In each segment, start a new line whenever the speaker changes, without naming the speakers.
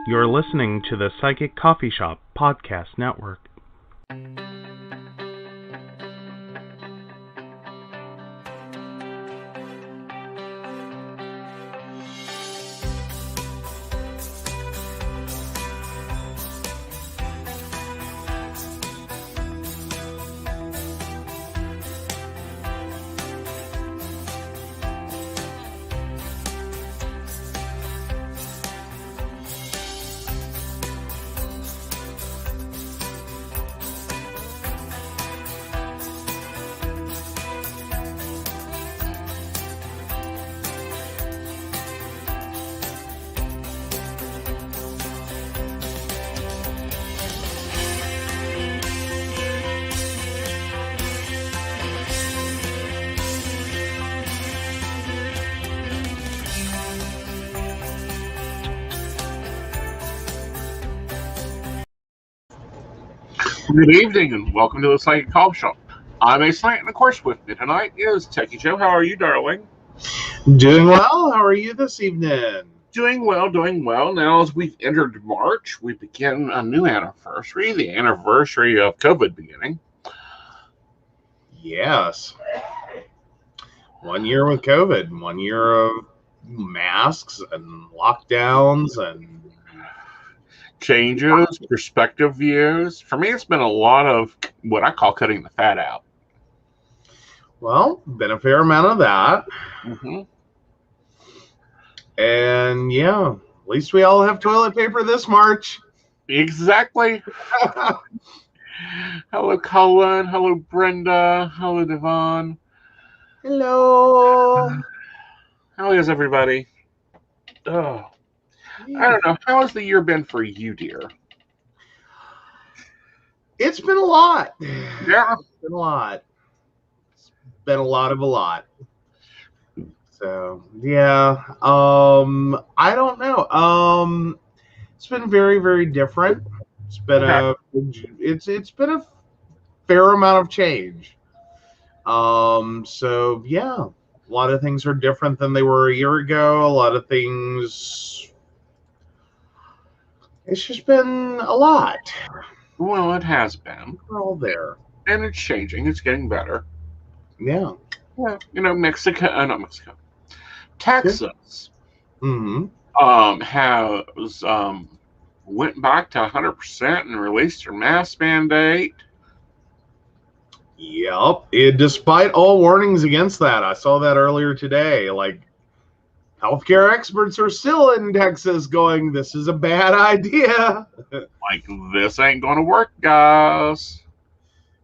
You're listening to the Psychic Coffee Shop Podcast Network.
Good evening and welcome to the Psychic Coffee Shop. I'm Aeson Knight, and of course with me tonight is Techy Joe. How are you, darling?
Doing well. How are you this evening?
Doing well, doing well. Now, as we've entered March, we begin a new anniversary, the anniversary of COVID beginning.
Yes. 1 year with COVID, 1 year of masks and lockdowns and
changes, perspective views. For me, it's been a lot of what I call cutting the fat out.
Well, been a fair amount of that.
Mm-hmm.
And yeah, at least we all have toilet paper this March.
Exactly. Hello, Colin. Hello, Brenda. Hello, Devon.
Hello.
How is everybody? Oh. I don't know. How has the year been for you, dear?
It's been a lot.
Yeah.
It's been a lot. It's been a lot of a lot. So, yeah. I don't know. It's been very, very different. It's been it's been a fair amount of change. So yeah, a lot of things are different than they were a year ago. A lot of things. It's just been a lot.
Well, it has been.
We're all there.
And it's changing. It's getting better.
Yeah.
Yeah. You know, not Mexico. Texas has went back to 100% and released their mask mandate.
Yep. Despite all warnings against that, I saw that earlier today. Like, healthcare experts are still in Texas going, this is a bad idea.
Like, this ain't going to work, guys.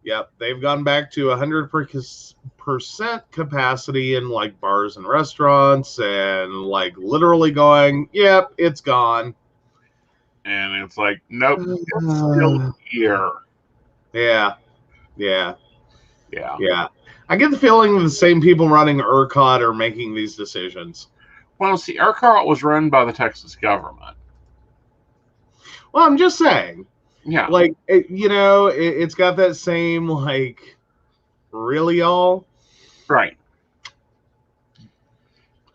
Yep. They've gone back to 100% capacity in, like, bars and restaurants and, like, literally going, yep, it's gone.
And it's like, nope, it's still here.
Yeah. I get the feeling the same people running ERCOT are making these decisions.
Well, see, ERCOT was run by the Texas government.
Well, I'm just saying.
Yeah.
Like, it's got that same, like, really, y'all?
Right.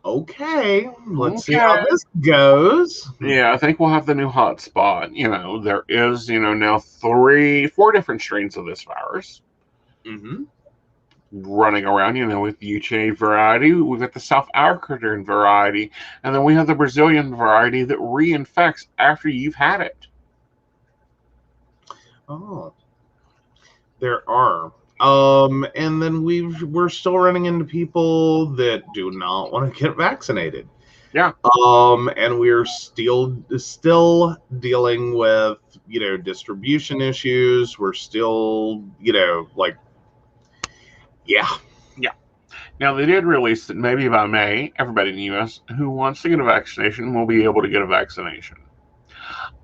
Okay, let's see how this goes.
Yeah, I think we'll have the new hot spot. You know, there is, now 4 different strains of this virus. Running around, with the UK variety. We've got the South African variety, and then we have the Brazilian variety that reinfects after you've had it.
Oh, there are. And then we're still running into people that do not want to get vaccinated.
Yeah.
And we're still dealing with, distribution issues. We're still, yeah.
Now, they did release that maybe by May, everybody in the U.S. who wants to get a vaccination will be able to get a vaccination.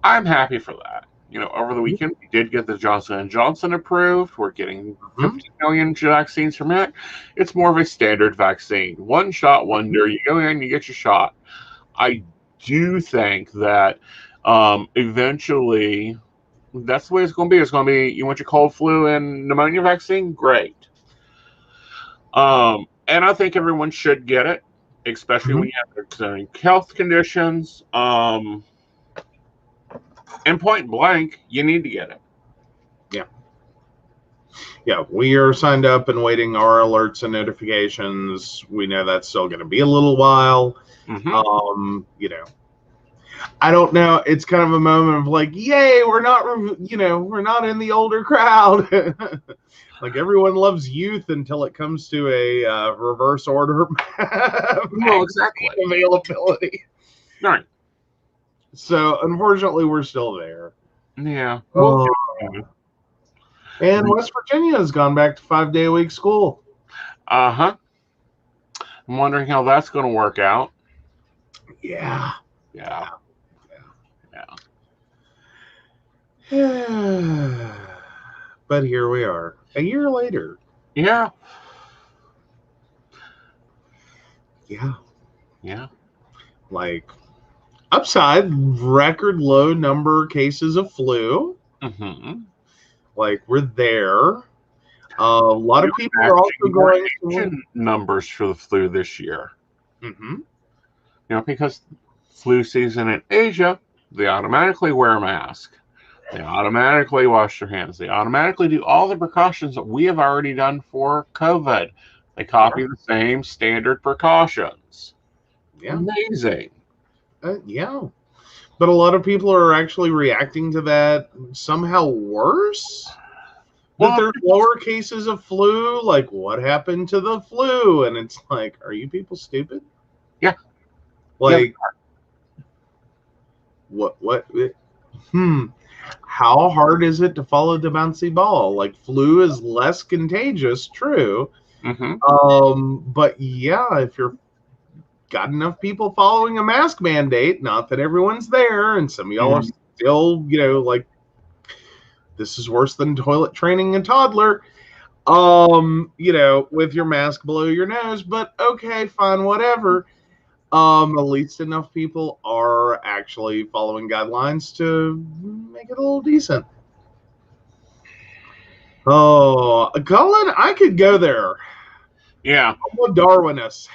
I'm happy for that. Over the weekend, we did get the Johnson & Johnson approved. We're getting 50 million vaccines from it. It's more of a standard vaccine. One shot, wonder. You go in, you get your shot. I do think that eventually that's the way it's going to be. It's going to be, you want your cold, flu, and pneumonia vaccine? Great. And I think everyone should get it, especially when you have concerning health conditions. And point blank, you need to get it.
Yeah, we are signed up and waiting our alerts and notifications. We know that's still going to be a little while. You know, I don't know. It's kind of a moment of like, yay, we're not, we're not in the older crowd. Like everyone loves youth until it comes to a reverse order.
Well, exactly.
Availability.
Right.
So unfortunately, we're still there.
Yeah.
And West Virginia has gone back to 5-day-a-week school.
I'm wondering how that's going to work out.
Yeah. But here we are, a year later.
Yeah.
Like, upside, record low number of cases of flu. Like, we're there. A lot of people are also going
to numbers for the flu this year. Because flu season in Asia, they automatically wear a mask. They automatically wash their hands. They automatically do all the precautions that we have already done for COVID. They copy the same standard precautions. Amazing.
Yeah. But a lot of people are actually reacting to that somehow worse. That there's lower cases of flu. Like, what happened to the flu? And it's like, are you people stupid?
Yeah.
Like, what? How hard is it to follow the bouncy ball? Like, flu is less contagious, true. But yeah, if you're got enough people following a mask mandate, not that everyone's there, and some of y'all are still, like, this is worse than toilet training a toddler, with your mask below your nose, but okay, fine, whatever. At least enough people are actually following guidelines to make it a little decent. Oh, Colin, I could go there.
Yeah.
I'm a Darwinist.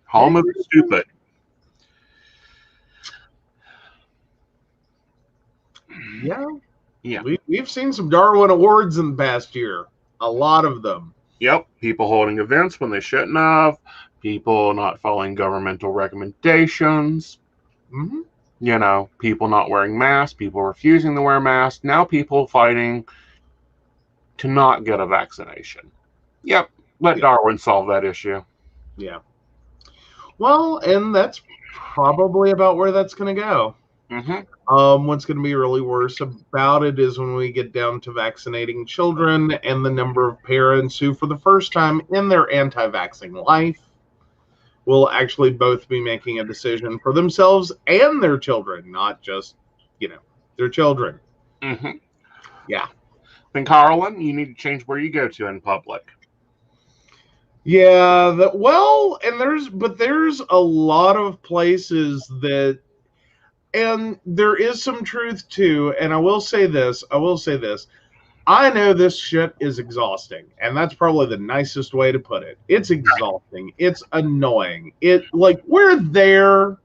Home of the stupid. Yeah.
We've seen some Darwin Awards in the past year. A lot of them.
Yep. People holding events when they shouldn't have. People not following governmental recommendations. People not wearing masks. People refusing to wear masks. Now people fighting to not get a vaccination. Yep. Let Darwin solve that issue.
Yeah. Well, and that's probably about where that's going to go. What's going to be really worse about it is when we get down to vaccinating children and the number of parents who, for the first time in their anti-vaxxing life, will actually both be making a decision for themselves and their children, not just, their children. Yeah.
Then, Carlin, you need to change where you go to in public.
Yeah, there's a lot of places that, and there is some truth too, and I will say this, I know this shit is exhausting, and that's probably the nicest way to put it. It's exhausting. It's annoying. We're there.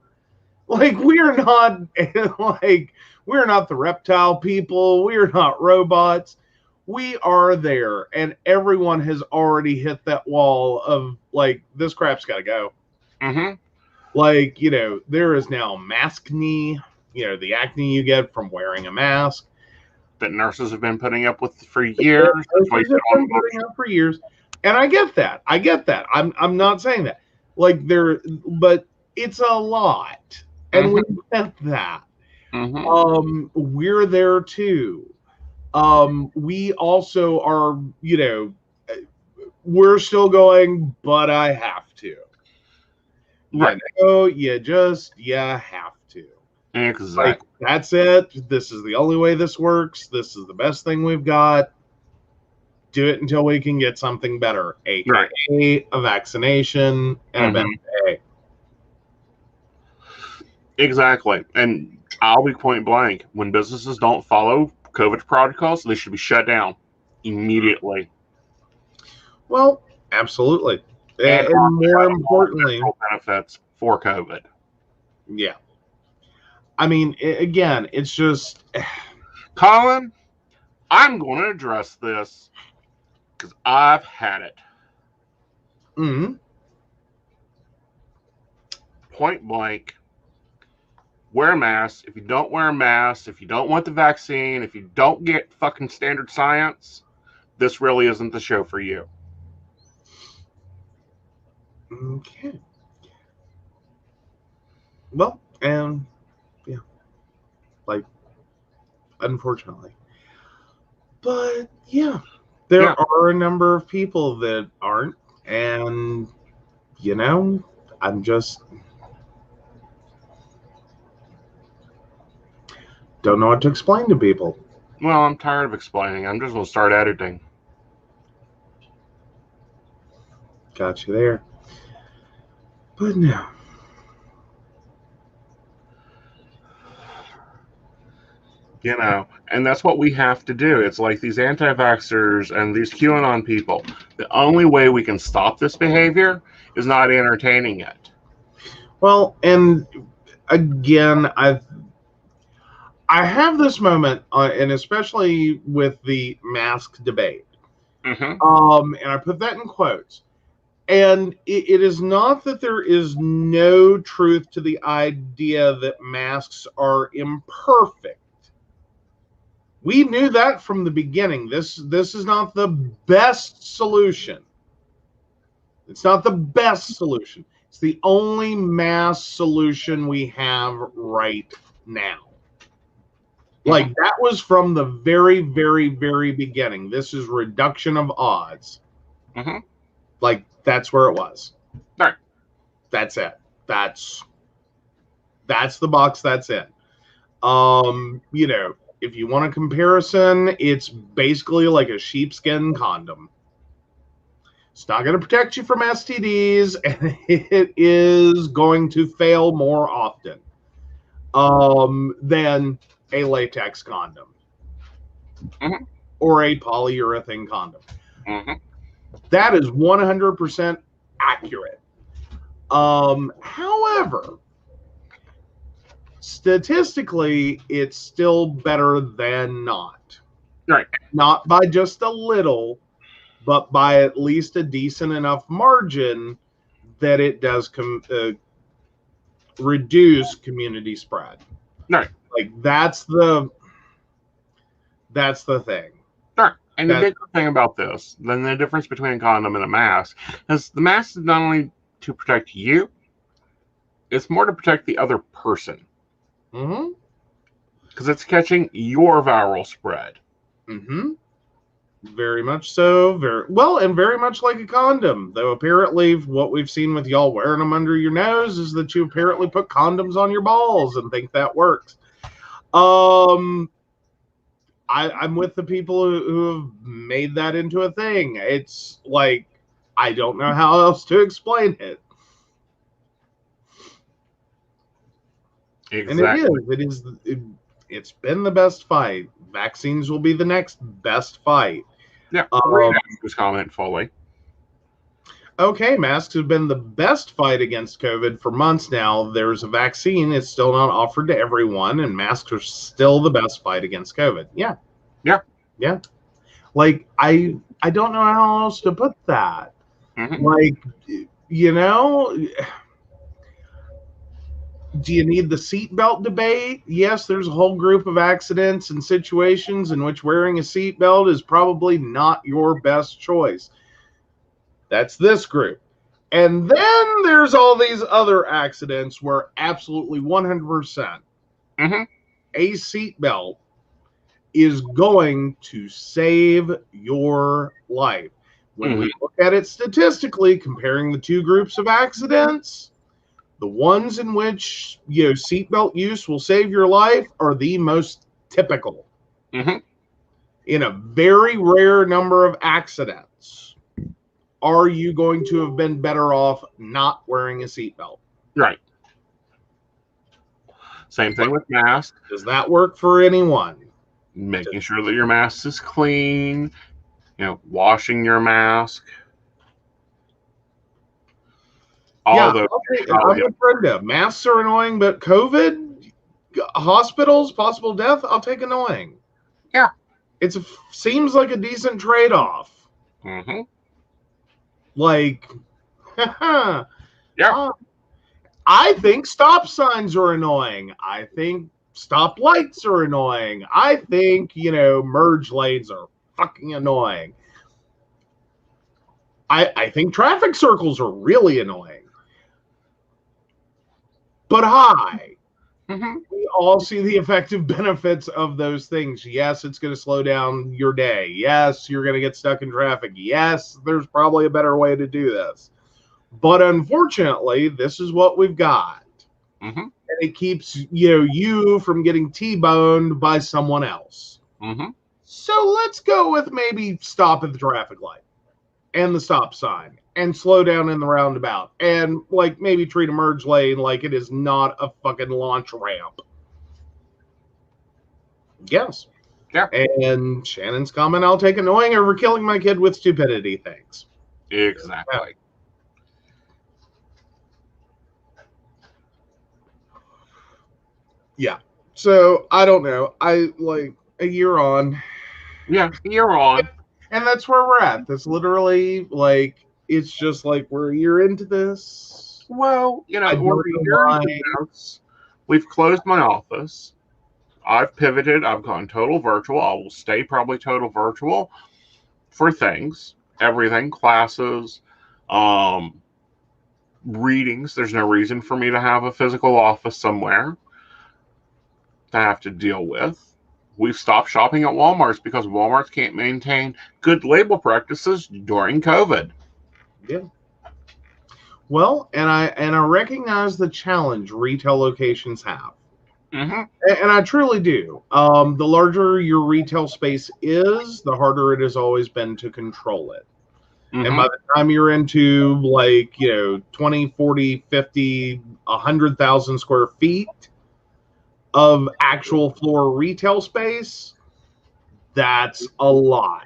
Like, we're not, we're not the reptile people. We're not robots. We are there, and everyone has already hit that wall of, this crap's got to go. There is now maskne, the acne you get from wearing a mask.
That nurses have been putting up with for years.
For years. And I get that. I'm not saying that. But it's a lot. And we get that. We're there too. We also are, we're still going, but I have to.
Right.
You have to.
Exactly.
That's it. This is the only way this works. This is the best thing we've got. Do it until we can get something better, aka a vaccination and a better day.
Exactly. And I'll be point blank. When businesses don't follow COVID protocols, they should be shut down immediately.
Well, absolutely. And more importantly,
benefits for COVID.
Yeah. I mean, again, it's just.
Colin, I'm going to address this because I've had it.
Mm-hmm.
Point blank. Wear a mask. If you don't wear a mask, if you don't want the vaccine, if you don't get fucking standard science, this really isn't the show for you.
Okay. Well, and yeah, like, unfortunately. But yeah, there are a number of people that aren't, and I'm just don't know what to explain to people.
Well, I'm tired of explaining. I'm just going to start editing.
Got you there. But no.
And that's what we have to do. It's like these anti-vaxxers and these QAnon people. The only way we can stop this behavior is not entertaining it.
Well, and again, I have this moment, and especially with the mask debate.
Mm-hmm.
And I put that in quotes. And it is not that there is no truth to the idea that masks are imperfect. We knew that from the beginning. This is not the best solution. It's not the best solution. It's the only mass solution we have right now. Like, that was from the very, very, very beginning. This is reduction of odds.
Mm-hmm.
Like, that's where it was.
All right.
That's it. That's the box that's in. If you want a comparison, it's basically like a sheepskin condom. It's not going to protect you from STDs, and it is going to fail more often than a latex condom.
Mm-hmm.
Or a polyurethane condom.
Mm-hmm.
That is 100% accurate. However, statistically, it's still better than not.
Right.
Not by just a little, but by at least a decent enough margin that it does reduce community spread.
Right.
Like, that's the thing.
Right. And the big thing about this, then the difference between a condom and a mask, is the mask is not only to protect you, it's more to protect the other person.
Mm-hmm.
Because it's catching your viral spread.
Mm-hmm. Very much so. Very well, and very much like a condom. Though apparently what we've seen with y'all wearing them under your nose is that you apparently put condoms on your balls and think that works. I'm with the people who have made that into a thing. It's like, I don't know how else to explain it.
Exactly.
And it's been the best fight. Vaccines will be the next best fight.
Yeah, this comment fully.
Okay, masks have been the best fight against COVID for months now. There's a vaccine. It's still not offered to everyone, and masks are still the best fight against COVID. Yeah. Like, I don't know how else to put that.
Mm-hmm.
Like, do you need the seatbelt debate? Yes, there's a whole group of accidents and situations in which wearing a seatbelt is probably not your best choice. That's this group. And then there's all these other accidents where absolutely 100% a seatbelt is going to save your life. When we look at it statistically, comparing the two groups of accidents, the ones in which seatbelt use will save your life are the most typical. In a very rare number of accidents, are you going to have been better off not wearing a seatbelt?
Right. Same thing with masks.
Does that work for anyone?
Making sure that your mask is clean, washing your mask.
I'm with Brenda. Masks are annoying, but COVID, hospitals, possible death, I'll take annoying.
Yeah.
It seems like a decent trade-off.
Mm-hmm.
Like,
Yeah.
I think stop signs are annoying. I think stop lights are annoying. I think, merge lanes are fucking annoying. I think traffic circles are really annoying. But we all see the effective benefits of those things. Yes, it's going to slow down your day. Yes, you're going to get stuck in traffic. Yes, there's probably a better way to do this. But unfortunately, this is what we've got.
Mm-hmm.
And it keeps you from getting T-boned by someone else.
Mm-hmm.
So let's go with maybe stop at the traffic light and the stop sign and slow down in the roundabout and like maybe treat a merge lane like it is not a fucking launch ramp. Yes.
Yeah.
And Shannon's comment, I'll take annoying over killing my kid with stupidity. Thanks.
Exactly.
Yeah. So I don't know. I like a year on.
Yeah, you're on.
And that's where we're at. That's literally like it's just like we're a year into this.
Well,
I
we're
don't know
a year
why.
into this. We've closed my office. I've pivoted. I've gone total virtual. I will stay probably total virtual for things, everything, classes, readings. There's no reason for me to have a physical office somewhere to have to deal with. We've stopped shopping at Walmart's because Walmart's can't maintain good label practices during COVID.
Yeah. Well, and I recognize the challenge retail locations have.
Mm-hmm.
And I truly do. The larger your retail space is, the harder it has always been to control it.
Mm-hmm.
And by the time you're into 20, 40, 50, 100,000 square feet of actual floor retail space, that's a lot.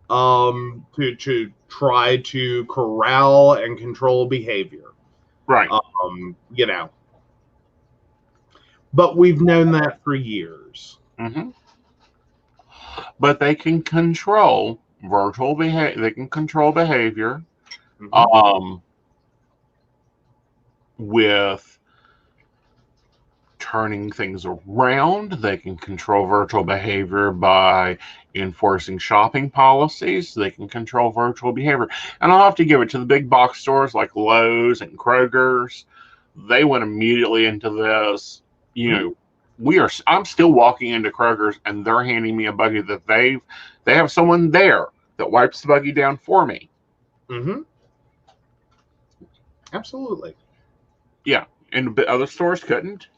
To try to corral and control behavior.
Right.
But we've known that for years.
Mm-hmm. But they can control virtual behavior. They can control behavior.
Mm-hmm.
With turning things around. They can control virtual behavior by enforcing shopping policies. They can control virtual behavior. And I'll have to give it to the big box stores like Lowe's and Kroger's. They went immediately into this. I'm still walking into Kroger's and they're handing me a buggy that they have someone there that wipes the buggy down for me.
Mm-hmm. Absolutely.
Yeah. And other stores couldn't.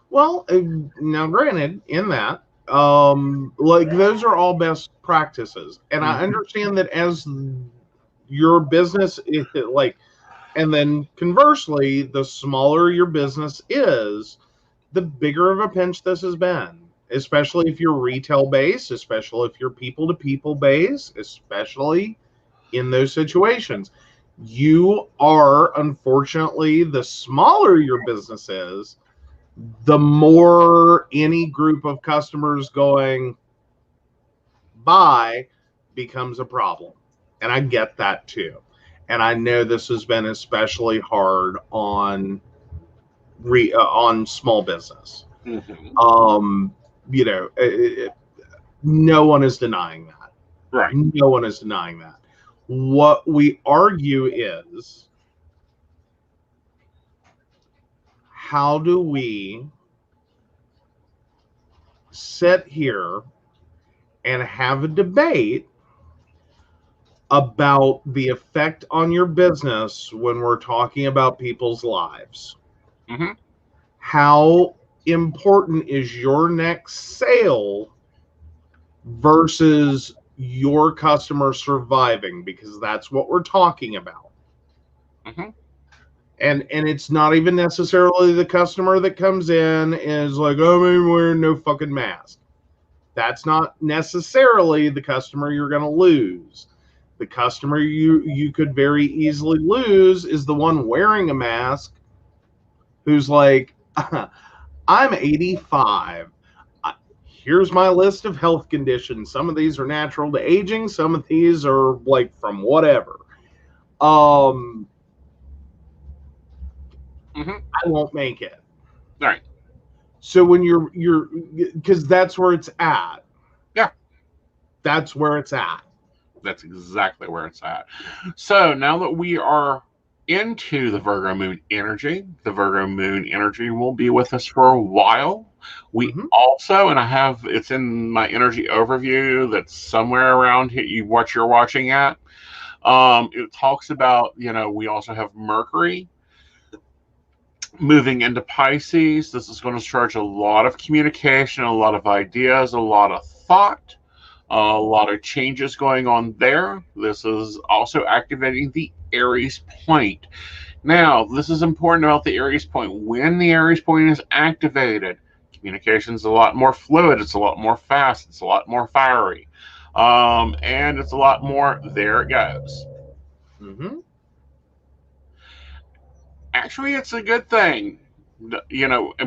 Well, now granted, in that, those are all best practices. And I understand that as your business is and then conversely, the smaller your business is, the bigger of a pinch this has been, especially if you're retail based, especially if you're people to people based, especially in those situations. You are, unfortunately, the smaller your business is, the more any group of customers going by becomes a problem. And I get that too. And I know this has been especially hard on small business.
Mm-hmm.
No one is denying that.
Right.
No one is denying that. What we argue is, how do we sit here and have a debate about the effect on your business when we're talking about people's lives?
Mm-hmm.
How important is your next sale versus your customer surviving? Because that's what we're talking about.
Mm-hmm.
And it's not even necessarily the customer that comes in is like, oh, I'm wearing no fucking mask. That's not necessarily the customer you're going to lose. The customer you could very easily lose is the one wearing a mask who's like, I'm 85. Here's my list of health conditions. Some of these are natural to aging. Some of these are like from whatever. I won't make it.
All right.
So when you're because that's where it's at.
Yeah.
That's where it's at.
That's exactly where it's at. So now that we are into the Virgo moon energy, the Virgo moon energy will be with us for a while. We also, and I have it's in my energy overview that's somewhere around here, what you're watching at. It talks about, we also have Mercury moving into Pisces. This is going to charge a lot of communication, a lot of ideas, a lot of thought, a lot of changes going on there. This is also activating the Aries point. Now, this is important about the Aries point. When the Aries point is activated, communication is a lot more fluid. It's a lot more fast. It's a lot more fiery. And it's a lot more, there it goes. Actually, it's a good thing.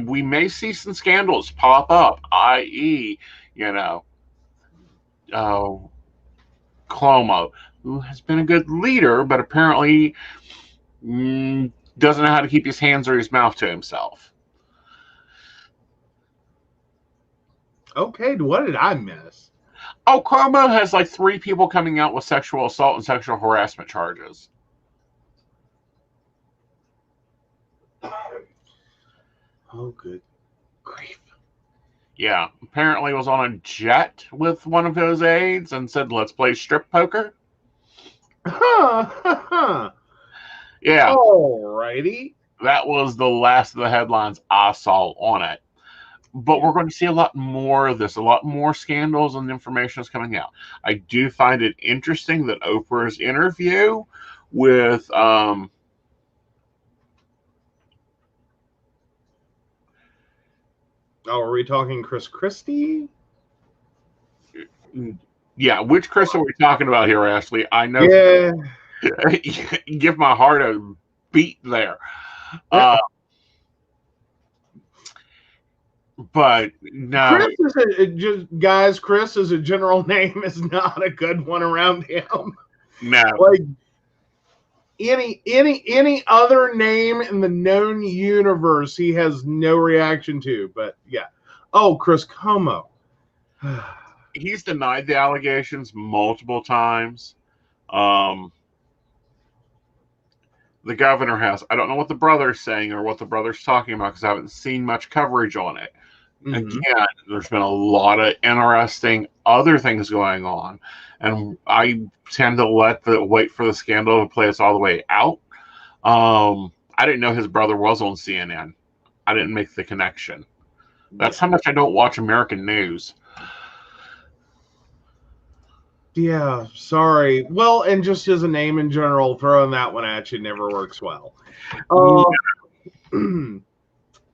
We may see some scandals pop up, i.e., Cuomo, who has been a good leader, but apparently doesn't know how to keep his hands or his mouth to himself.
Okay, what did I miss?
Oh, Cuomo has like 3 people coming out with sexual assault and sexual harassment charges.
Oh, good grief.
Yeah, apparently was on a jet with one of his aides and said, let's play strip poker. Yeah.
Alrighty.
That was the last of the headlines I saw on it. But we're going to see a lot more of this, a lot more scandals and information is coming out. I do find it interesting that Oprah's interview with
are we talking Chris Christie?
Yeah, which Chris are we talking about here, Ashley? I know.
Yeah.
Give my heart a beat there. But no.
Chris as a general name is not a good one around him.
No.
Like any other name in the known universe, he has no reaction to. But yeah. Oh, Chris Cuomo.
He's denied the allegations multiple times. The governor has. I don't know what the brother's saying or what the brother's talking about because I haven't seen much coverage on it. Again, there's been a lot of interesting other things going on, and I tend to wait for the scandal to play us all the way out. I didn't know his brother was on CNN. I didn't make the connection. That's how much I don't watch American news.
Yeah, sorry. Well, and just as a name in general, throwing that one at you never works well.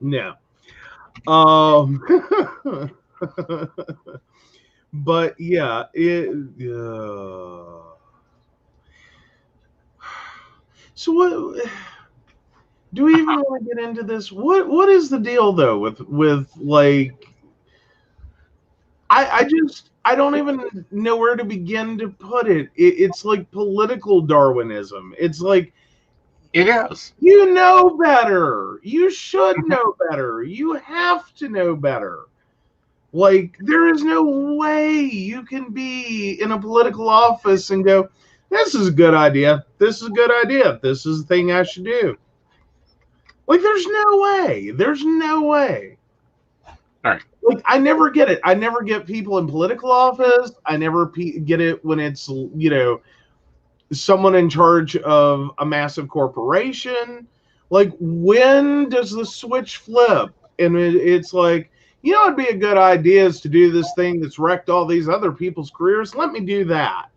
No. But yeah, so what do we even want to get into this? What is the deal though with like I don't even know where to begin to put it. It's like political Darwinism. It's like
it is.
You know better. You should know better. You have to know better. Like, there is no way you can be in a political office and go, this is a good idea. This is a good idea. This is the thing I should do. Like, there's no way. There's no way.
All right.
Like, I never get it. I never get people in political office. I never get it when it's, someone in charge of a massive corporation. Like, when does the switch flip? And it's like, it'd be a good idea is to do this thing that's wrecked all these other people's careers. Let me do that.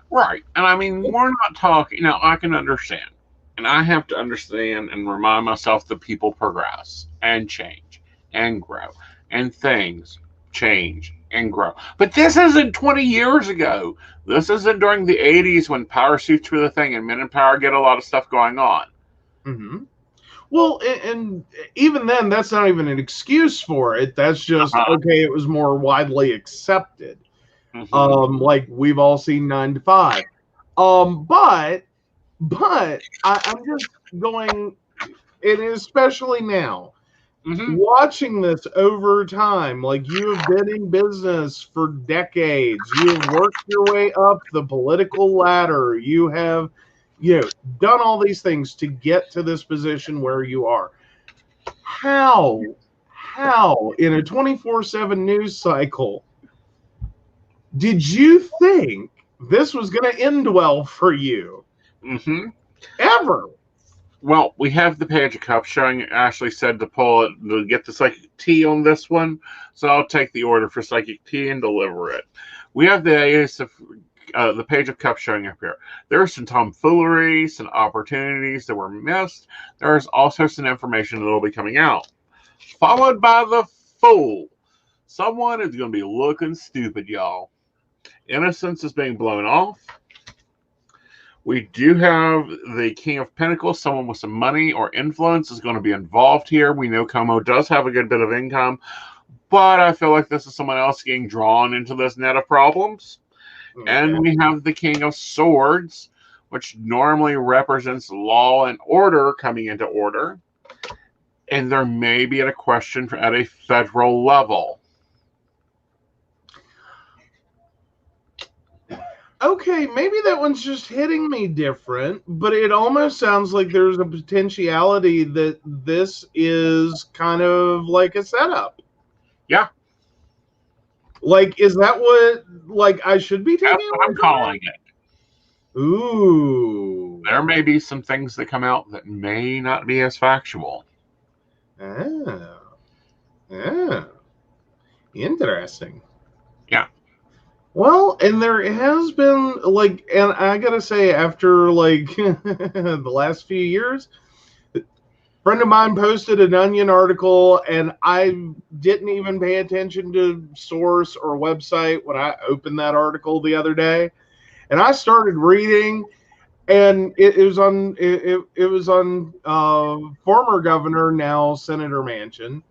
Right. And I mean, we're not talking, I can understand. And I have to understand and remind myself that people progress and change and grow and things change and grow. But this isn't 20 years ago. This isn't during the 80s when power suits were the thing and men in power get a lot of stuff going on.
Well, and even then, that's not even an excuse for it. That's just okay. It was more widely accepted. Like we've all seen 9 to 5. But I'm just going, and especially now, watching this over time. Like you have been in business for decades. You have worked your way up the political ladder. You have, done all these things to get to this position where you are. How in a 24/7 news cycle did you think this was going to end well for you? Ever?
Well, we have the Page of Cups showing. Ashley said to pull it to get the Psychic Tea on this one, so I'll take the order for Psychic Tea and deliver it. We have the Ace of the Page of Cups showing up here. There's some tomfoolery, some opportunities that were missed. There's also some information that will be coming out, followed by the Fool. Someone is going to be looking stupid, y'all. Innocence is being blown off. We do have the King of Pentacles. Someone with some money or influence is going to be involved here. We know Como does have a good bit of income, but I feel like this is someone else getting drawn into this net of problems. Okay. And we have the King of Swords, which normally represents law and order coming into order. And there may be a question at a federal level.
Okay, maybe that one's just hitting me different, but it almost sounds like there's a potentiality that this is kind of like a setup.
Yeah.
Like, is that what, like, I should be taking?
That's what I'm calling it.
Ooh.
There may be some things that come out that may not be as factual.
Oh. Interesting.
Yeah.
Well, and there has been, like, and I gotta say, after, like, the last few years, a friend of mine posted an Onion article, and I didn't even pay attention to source or website when I opened that article the other day. And I started reading, and it was on former governor, now Senator Manchin.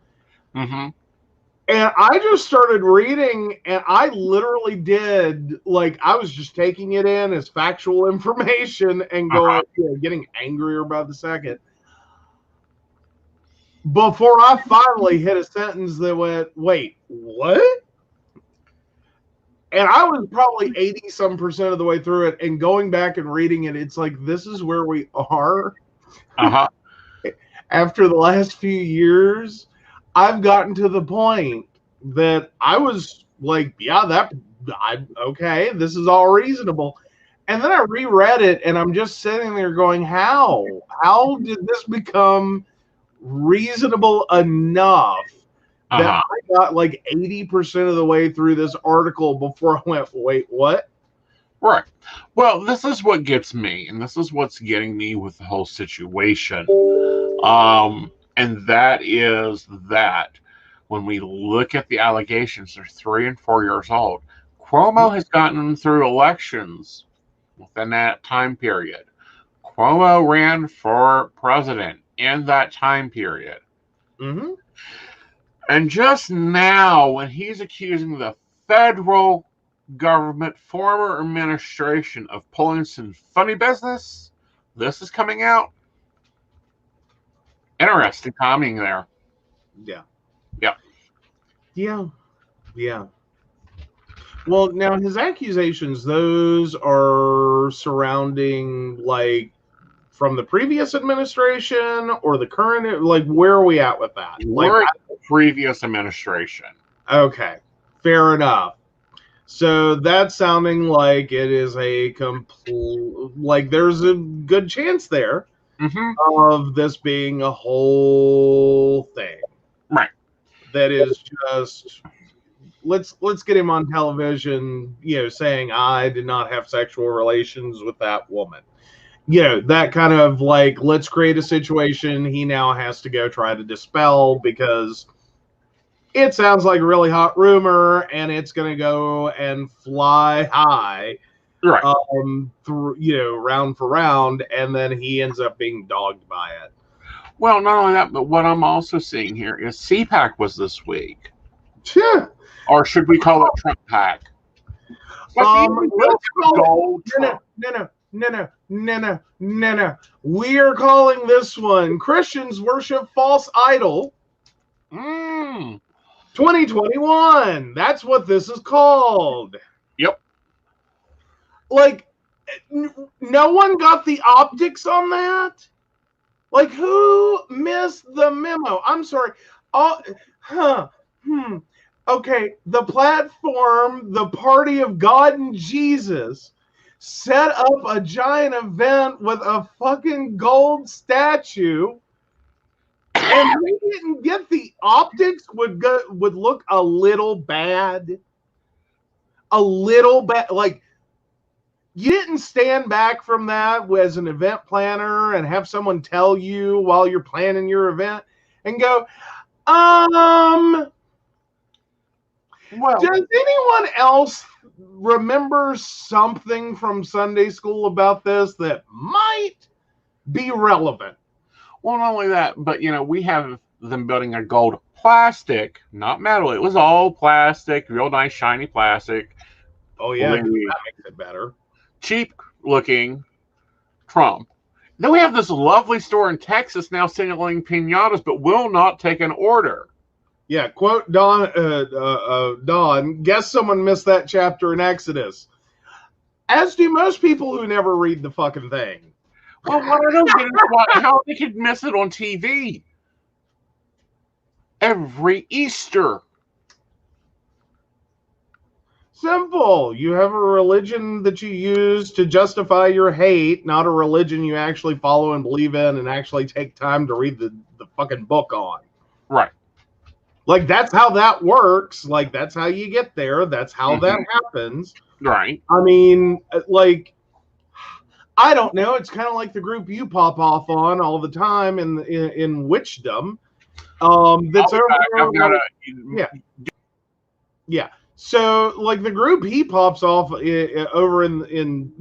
And I just started reading, and I literally did, like, I was just taking it in as factual information and going, getting angrier by the second. Before I finally hit a sentence that went, wait, what? And I was probably 80-some% of the way through it, and going back and reading it, it's like, this is where we are. After the last few years, I've gotten to the point that I was like, okay, this is all reasonable. And then I reread it, and I'm just sitting there going, how did this become reasonable enough that I got like 80% of the way through this article before I went, wait, what?
Right. Well, this is what gets me, and this is what's getting me with the whole situation. And that is that when we look at the allegations, they're 3 and 4 years old. Cuomo has gotten through elections within that time period. Cuomo ran for president in that time period. And just now, when he's accusing the federal government, former administration, of pulling some funny business, this is coming out. Interesting timing there.
Yeah. Well, now his accusations, those are surrounding, like, from the previous administration or the current, like, where are we at with that?
We're at the previous administration.
Okay, fair enough. So that's sounding like it is a complete, like, there's a good chance there of this being a whole thing.
Right.
That is just, let's get him on television, saying I did not have sexual relations with that woman. That kind of, like, let's create a situation he now has to go try to dispel because it sounds like a really hot rumor and it's going to go and fly high,
right?
Through, round for round, and then he ends up being dogged by it.
Well, not only that, but what I'm also seeing here is CPAC was this week.
Yeah.
Or should we call it Trump Pack?
Let's call it. No. We are calling this one Christians Worship False Idol 2021. That's what this is called.
Yep.
Like, no one got the optics on that? Like, who missed the memo? I'm sorry. Okay, the platform, the Party of God and Jesus, set up a giant event with a fucking gold statue, and we didn't get the optics would look a little bad. A little bad. Like, you didn't stand back from that as an event planner and have someone tell you while you're planning your event and go,
well,
does anyone else remember something from Sunday school about this that might be relevant?
Well, not only that, but, we have them building a gold plastic, not metal. It was all plastic, real nice, shiny plastic.
Oh, yeah, that makes it better.
Cheap looking Trump. Then we have this lovely store in Texas now selling piñatas, but will not take an order.
Yeah, quote Dawn, guess someone missed that chapter in Exodus. As do most people who never read the fucking thing.
Well, what I don't get is how they could miss it on TV every Easter.
Simple. You have a religion that you use to justify your hate, not a religion you actually follow and believe in and actually take time to read the fucking book on.
Right.
Like, that's how that works. Like, that's how you get there. That's how that happens.
Right.
I mean, like, I don't know. It's kind of like the group you pop off on all the time in witchdom. That's over. Yeah. So, like, the group he pops off over in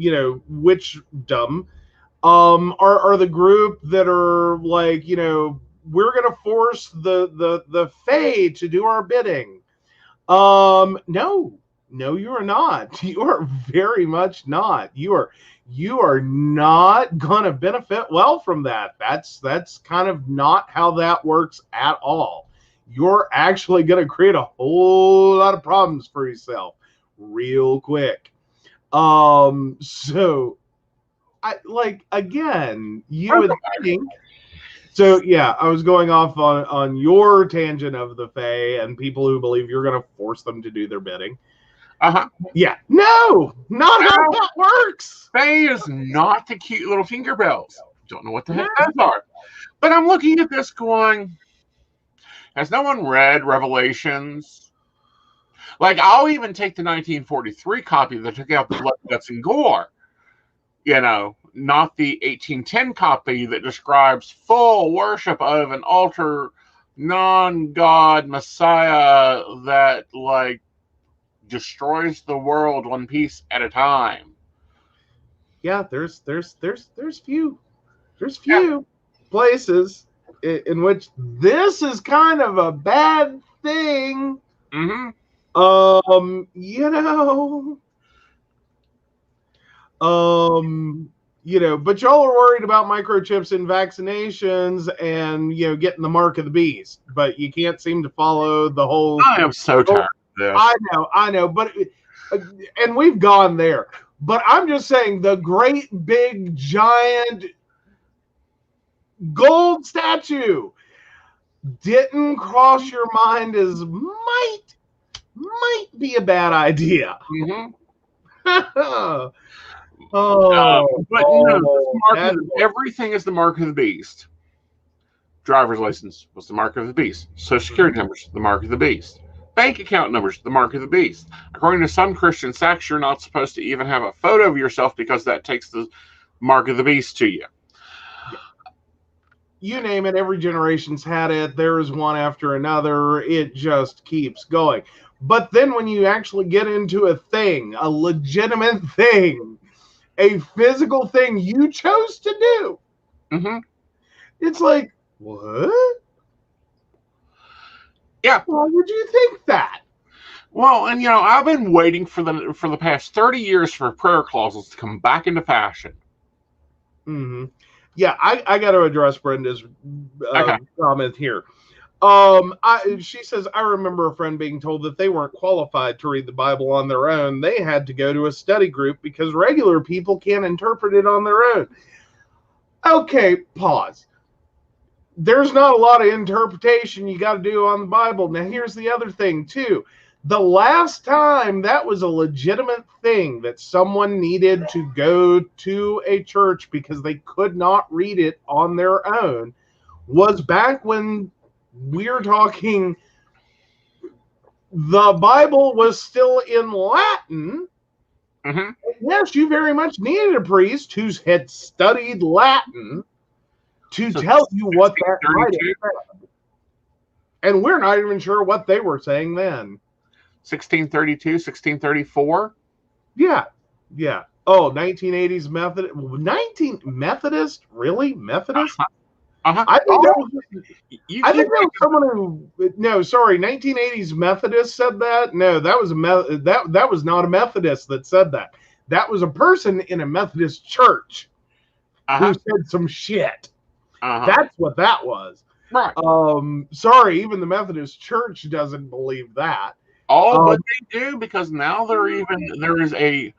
witchdom are the group that are like, we're going to force the Fae to do our bidding. No, you are not. You are very much not. You are not going to benefit well from that. That's kind of not how that works at all. You're actually going to create a whole lot of problems for yourself real quick. So I like, again, you would think. So yeah, I was going off on your tangent of the Fae and people who believe you're going to force them to do their bidding. Yeah. No, not how that works.
Fae is not the cute little Tinkerbells. Don't know what the heck those are. But I'm looking at this going, has no one read Revelations? Like, I'll even take the 1943 copy that took out the blood, guts, and gore. Not the 1810 copy that describes full worship of an altar non-God Messiah that, like, destroys the world one piece at a time.
Yeah, there's few places in which this is kind of a bad thing. But y'all are worried about microchips and vaccinations and getting the mark of the beast, but you can't seem to follow the whole.
I am so tired of this.
I know, but and we've gone there. But I'm just saying, the great big giant gold statue didn't cross your mind as might be a bad idea.
Everything is the mark of the beast. Driver's license was the mark of the beast. Social security numbers, the mark of the beast. Bank account numbers, the mark of the beast. According to some Christian sects, you're not supposed to even have a photo of yourself because that takes the mark of the beast to you.
You name it, every generation's had it. There is one after another. It just keeps going. But then when you actually get into a thing, a legitimate thing, a physical thing you chose to do, it's like, What?
Yeah.
Why would you think that?
Well, and I've been waiting for the past 30 years for prayer clauses to come back into fashion.
Mm-hmm. Yeah, I got to address Brenda's comment here. She says, I remember a friend being told that they weren't qualified to read the Bible on their own. They had to go to a study group because regular people can't interpret it on their own. Okay, pause. There's not a lot of interpretation you got to do on the Bible. Now, here's the other thing, too. The last time that was a legitimate thing that someone needed to go to a church because they could not read it on their own was back when we're talking the Bible was still in Latin.
Mm-hmm.
Yes, you very much needed a priest who had studied Latin to tell you what that might have said. And we're not even sure what they were saying then.
1632, 1634?
Yeah. Oh, 1980s Methodist? Really? Methodist?
Uh-huh.
I think that was someone who. No, sorry, 1980s Methodist said that. No, that was that was not a Methodist that said that. That was a person in a Methodist church who said some shit. That's what that was.
Right.
Sorry, even the Methodist Church doesn't believe that.
Oh, but they do, because now there is a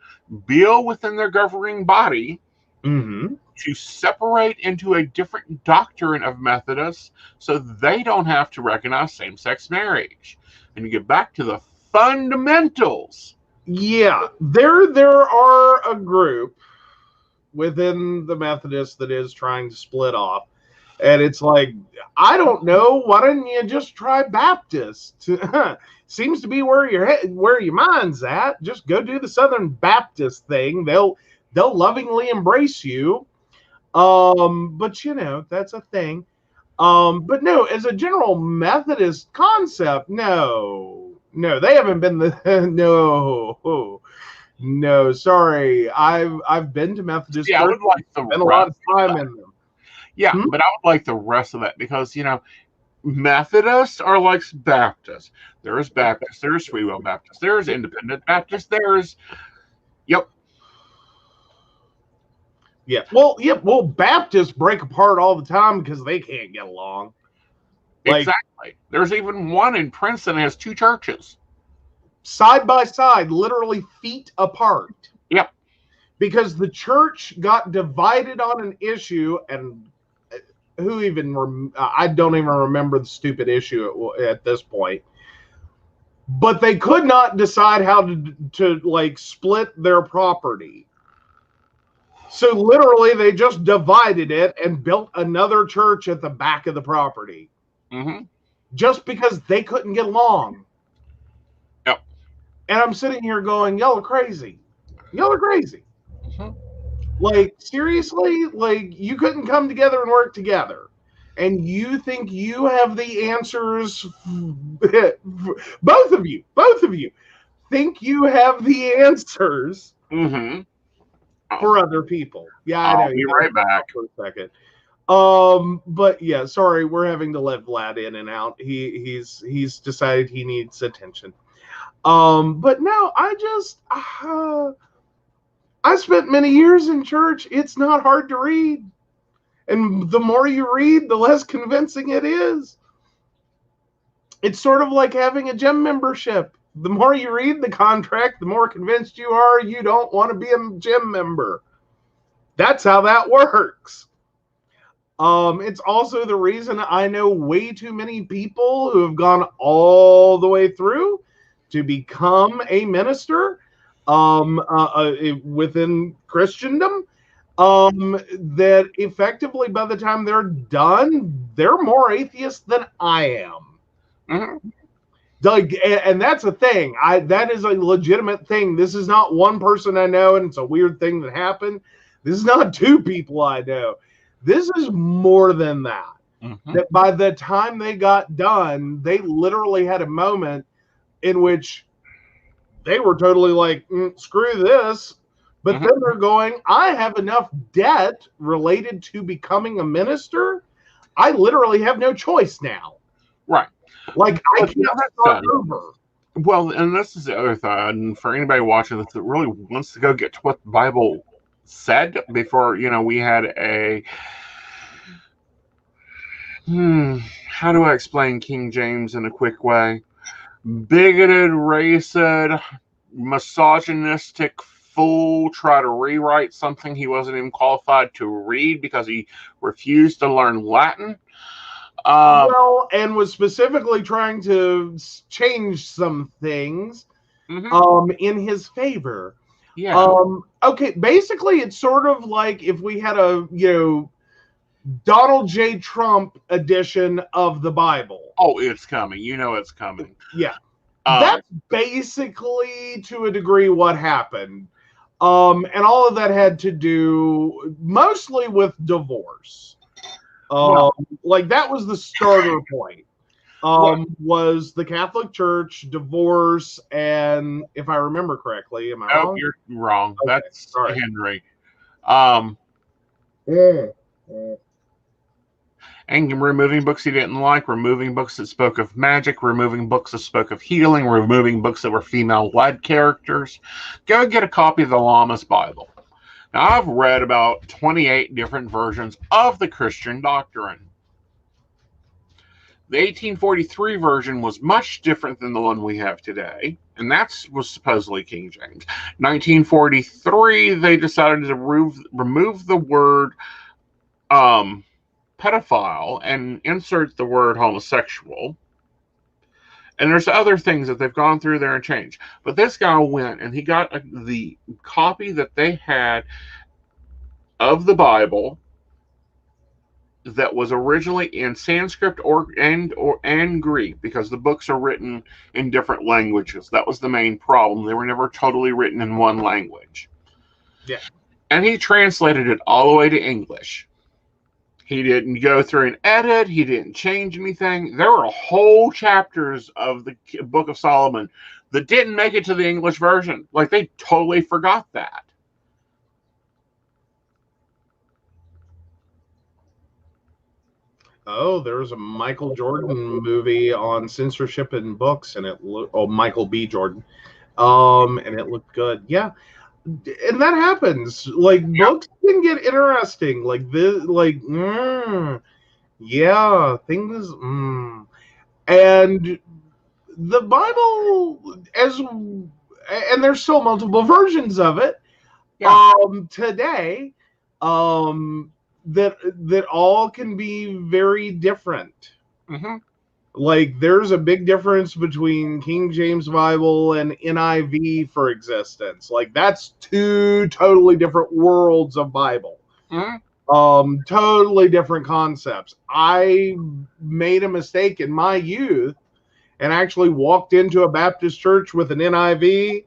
bill within their governing body to separate into a different doctrine of Methodists so they don't have to recognize same-sex marriage. And you get back to the fundamentals.
Yeah, there are a group within the Methodists that is trying to split off. And it's like, I don't know. Why didn't you just try Baptist? Seems to be where your mind's at. Just go do the Southern Baptist thing. They'll lovingly embrace you. But that's a thing. But no, as a general Methodist concept, no, they haven't been no. Sorry, I've been to Methodist.
Yeah, I would like
spent a lot of time in them.
Yeah, but I would like the rest of that because, Methodists are like Baptists. There is Baptist, there is Free Will Baptist, there is Independent Baptist, there is,
Yeah. Well, Baptists break apart all the time because they can't get along.
Exactly. There's even one in Princeton that has two churches.
Side by side, literally feet apart.
Yep.
Because the church got divided on an issue, and I don't even remember the stupid issue at this point. But they could not decide how to split their property. So literally they just divided it and built another church at the back of the property. Just because they couldn't get along.
Yep.
And I'm sitting here going, y'all are crazy. Y'all are crazy. Seriously? You couldn't come together and work together. And you think you have the answers. Both of you think you have the answers for other people. Yeah, I know.
I'll be right back
for a second. But yeah, sorry, we're having to let Vlad in and out. He's decided he needs attention. But no, I spent many years in church. It's not hard to read. And the more you read, the less convincing it is. It's sort of like having a gym membership. The more you read the contract, the more convinced you are you don't want to be a gym member. That's how that works. It's also the reason I know way too many people who have gone all the way through to become a minister within Christendom, that effectively by the time they're done, they're more atheist than I am. And that's a thing. That is a legitimate thing. This is not one person I know, and it's a weird thing that happened. This is not two people I know. This is more than that. That by the time they got done, they literally had a moment in which they were totally like, screw this. But then they're going, I have enough debt related to becoming a minister. I literally have no choice now.
Right.
Like, I
But
can't start over.
Well, and this is the other thing. And for anybody watching this that really wants to go get to what the Bible said before, we had a how do I explain King James in a quick way? Bigoted, racist, misogynistic fool try to rewrite something he wasn't even qualified to read because he refused to learn Latin.
Well, and was specifically trying to change some things in his favor.
Yeah.
Okay, basically it's sort of like if we had a, Donald J. Trump edition of the Bible.
Oh, it's coming. It's coming.
Yeah. That's basically, to a degree, what happened. And all of that had to do mostly with divorce. Like, that was the starter point. Was the Catholic Church, divorce, and if I remember correctly, am I wrong?
You're wrong. Okay, that's sorry. Henry. And removing books he didn't like, removing books that spoke of magic, removing books that spoke of healing, removing books that were female-led characters. Go get a copy of the Lama's Bible. Now, I've read about 28 different versions of the Christian doctrine. The 1843 version was much different than the one we have today, and that was supposedly King James. 1943, they decided to remove the word pedophile and insert the word homosexual. And there's other things that they've gone through there and changed. But this guy went and he got the copy that they had of the Bible that was originally in Sanskrit and Greek, because the books are written in different languages. That was the main problem. They were never totally written in one language.
Yeah. And
he translated it all the way to English. He didn't go through and edit. He didn't change anything. There were whole chapters of the Book of Solomon that didn't make it to the English version. Like, they totally forgot that.
Oh, there was a Michael Jordan movie on censorship in books, and Michael B. Jordan, and it looked good. Yeah, and that happens. Like, books can get interesting. Like this, yeah, things. And the Bible, and there's still multiple versions of it. Yeah. Today, that all can be very different. Like, there's a big difference between King James Bible and NIV, for existence. Like, that's two totally different worlds of Bible. Totally different concepts. I made a mistake in my youth and actually walked into a Baptist church with an NIV.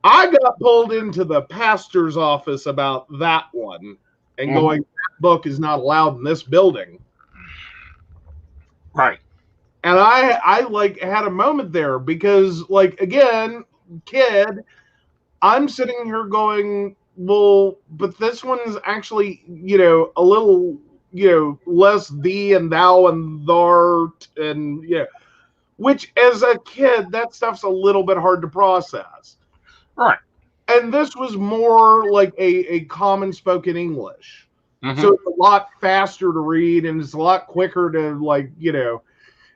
I got pulled into the pastor's office about that one and going, that book is not allowed in this building.
Right.
And I like had a moment there because, like, again, kid, I'm sitting here going, well, but this one's actually, a little, less thee and thou and thou'rt, and which as a kid, that stuff's a little bit hard to process.
Right.
And this was more like a common spoken English. So it's a lot faster to read, and it's a lot quicker to, like,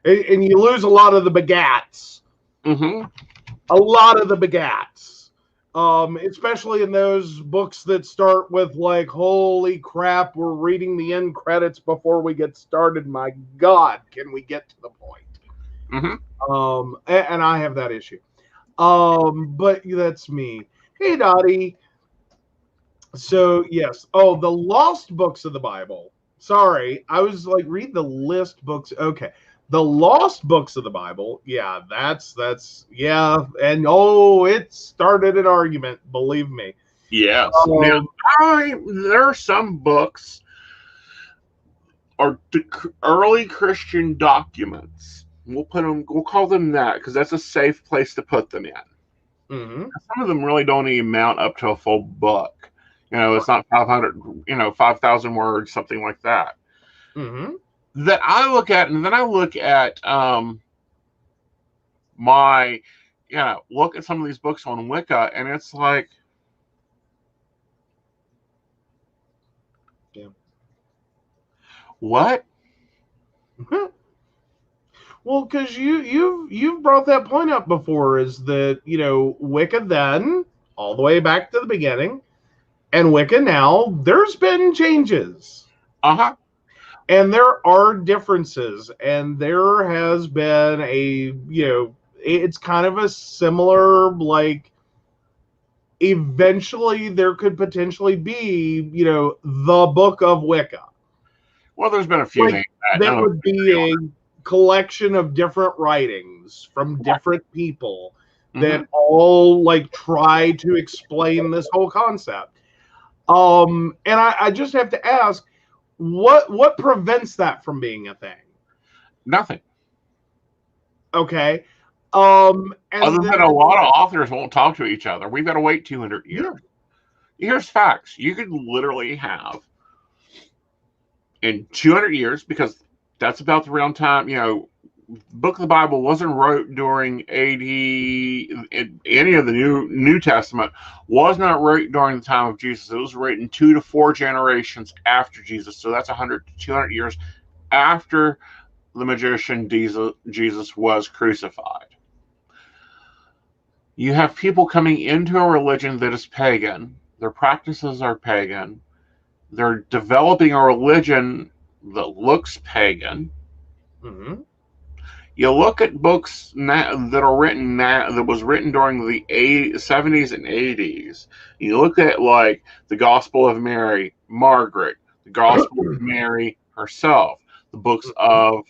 and you lose a lot of the begats. A lot of the begats. Especially in those books that start with, like, holy crap, we're reading the end credits before we get started. My God, can we get to the point? And I have that issue. But that's me. Hey, Dottie. So, yes. Oh, the lost books of the Bible. Sorry, I was like, read the list books. Okay. The lost books of the Bible. Yeah, that's yeah. And it started an argument, believe me.
Yes. Now, there are some books or early Christian documents. We'll call them that because that's a safe place to put them in. Some of them really don't even mount up to a full book. It's not 500, 5,000 words, something like that.
Mm-hmm.
that I look at, and then I look at look at some of these books on Wicca, and it's like,
Yeah.
what?
Well, because you've brought that point up before, is that Wicca then all the way back to the beginning, and Wicca now, there's been changes.
Uh-huh.
And there are differences, and there has been it's kind of a similar, like, eventually there could potentially be, the Book of Wicca.
Well, there's been a few
Like,
names
that would be a collection of different writings from different people that all, like, try to explain this whole concept. And I just have to ask, what prevents that from being a thing?
Nothing.
Okay.
And other than a lot of authors won't talk to each other. We've got to wait 200 years. Yeah. Here's facts. You could literally have, in 200 years, because that's about the round time, Book of the Bible wasn't wrote during AD. Any of the New Testament was not wrote during the time of Jesus. It was written 2 to 4 generations after Jesus. So that's 100 to 200 years after the magician Jesus was crucified. You have people coming into a religion that is pagan. Their practices are pagan. They're developing a religion that looks pagan.
Mm-hmm.
You look at books that are written now, that was written during the 70s and 80s. You look at, like, the Gospel of Mary, Margaret, the Gospel of Mary herself, the books of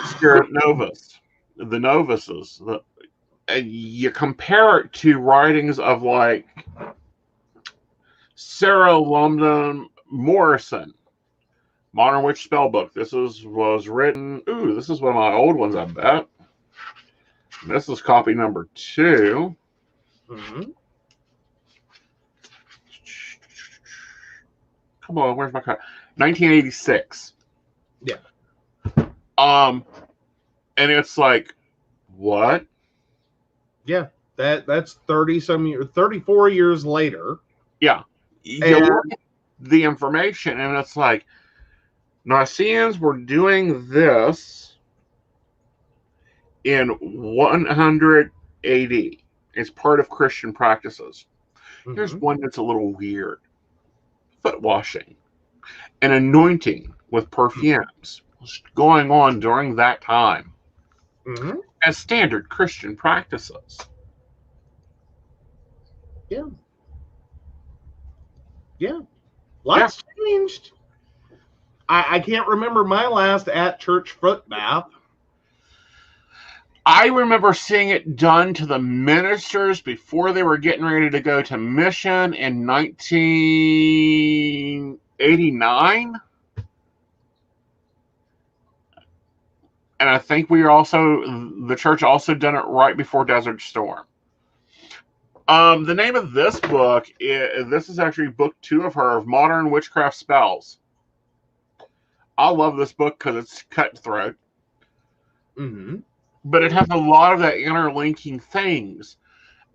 Spirit Novus, the novices. And you compare it to writings of, like, Sarah London Morrison, Modern Witch Spellbook. This was written. Ooh, this is one of my old ones, I bet. This is copy number 2.
Mm-hmm.
Come on, where's my copy? 1986.
Yeah.
And it's like, what?
Yeah, that's 34 years later.
Yeah. You look at the information, and it's like, Nicaeans were doing this in 100 AD. It's part of Christian practices. Mm-hmm. Here's one that's a little weird. Foot washing and anointing with perfumes was going on during that time as standard Christian practices.
Yeah. Yeah. Lots changed. I can't remember my last at-church foot bath.
I remember seeing it done to the ministers before they were getting ready to go to mission in 1989. And I think the church also done it right before Desert Storm. The name of this book, this is actually book 2 of her, of Modern Witchcraft Spells. I love this book because it's cutthroat.
Mm-hmm.
But it has a lot of that interlinking things.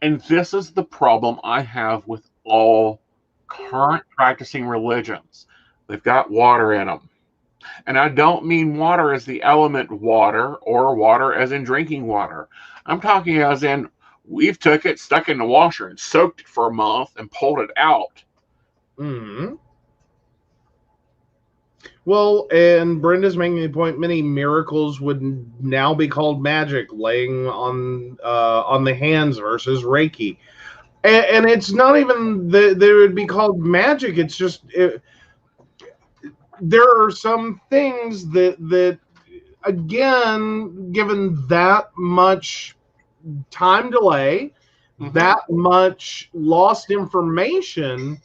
And this is the problem I have with all current practicing religions. They've got water in them. And I don't mean water as the element water, or water as in drinking water. I'm talking as in, we've took it, stuck it in the washer, and soaked it for a month and pulled it out.
Mm-hmm. Well, and Brenda's making the point, many miracles would now be called magic, laying on the hands versus Reiki. And it's not even that they would be called magic. It's just there are some things that again, given that much time delay, that much lost information,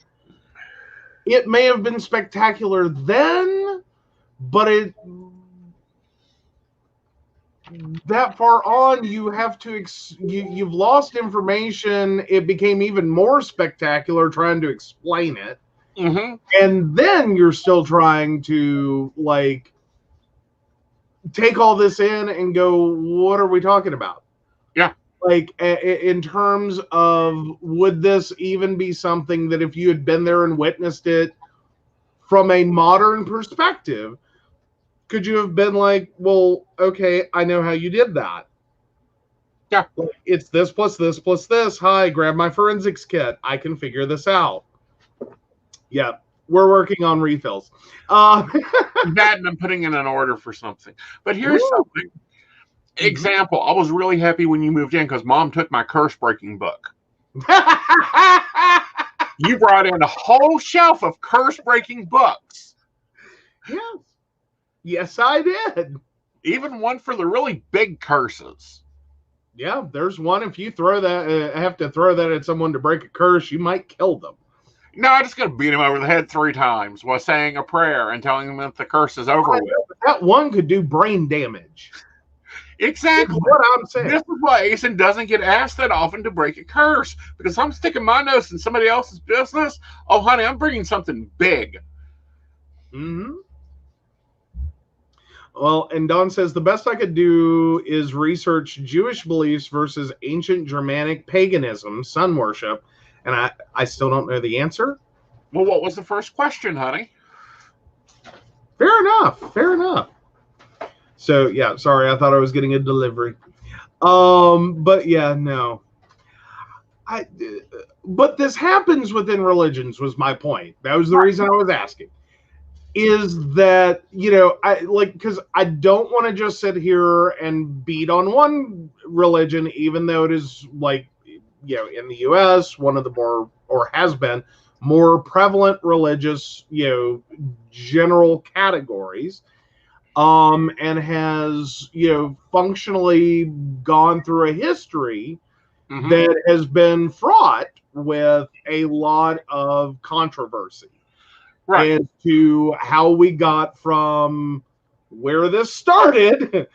it may have been spectacular then, but that far on, you have to you've lost information. It became even more spectacular trying to explain it.
Mm-hmm.
And then you're still trying to like take all this in and go, what are we talking about?
Yeah.
Like in terms of, would this even be something that if you had been there and witnessed it from a modern perspective, could you have been like, well, okay, I know how you did that.
Yeah.
Like, it's this plus this plus this. Hi, grab my forensics kit. I can figure this out. Yeah, we're working on refills.
That and I'm putting in an order for something. But here's something. Example, I was really happy when you moved in because Mom took my curse breaking book. You brought in a whole shelf of curse breaking books.
Yes. Yes, I did.
Even one for the really big curses.
Yeah, there's one. If you throw that, have to throw that at someone to break a curse, you might kill them.
No, I just got to beat him over the head 3 times while saying a prayer and telling him that the curse is over with.
That one could do brain damage.
Exactly.
That's what I'm saying.
This is why Aeson doesn't get asked that often to break a curse. Because I'm sticking my nose in somebody else's business. Oh, honey, I'm bringing something big.
Mm-hmm. Well, and Don says, the best I could do is research Jewish beliefs versus ancient Germanic paganism, sun worship. And I still don't know the answer.
Well, what was the first question, honey?
Fair enough. Fair enough. So, yeah, sorry. I thought I was getting a delivery. But yeah, no. But this happens within religions was my point. That was the reason I was asking. Is that, you know, because I don't want to just sit here and beat on one religion, even though it is, like, you know, in the U.S., one of the more, or has been, more prevalent religious, you know, general categories, and has, you know, functionally gone through a history that has been fraught with a lot of controversy.
Right.
As to how we got from where this started to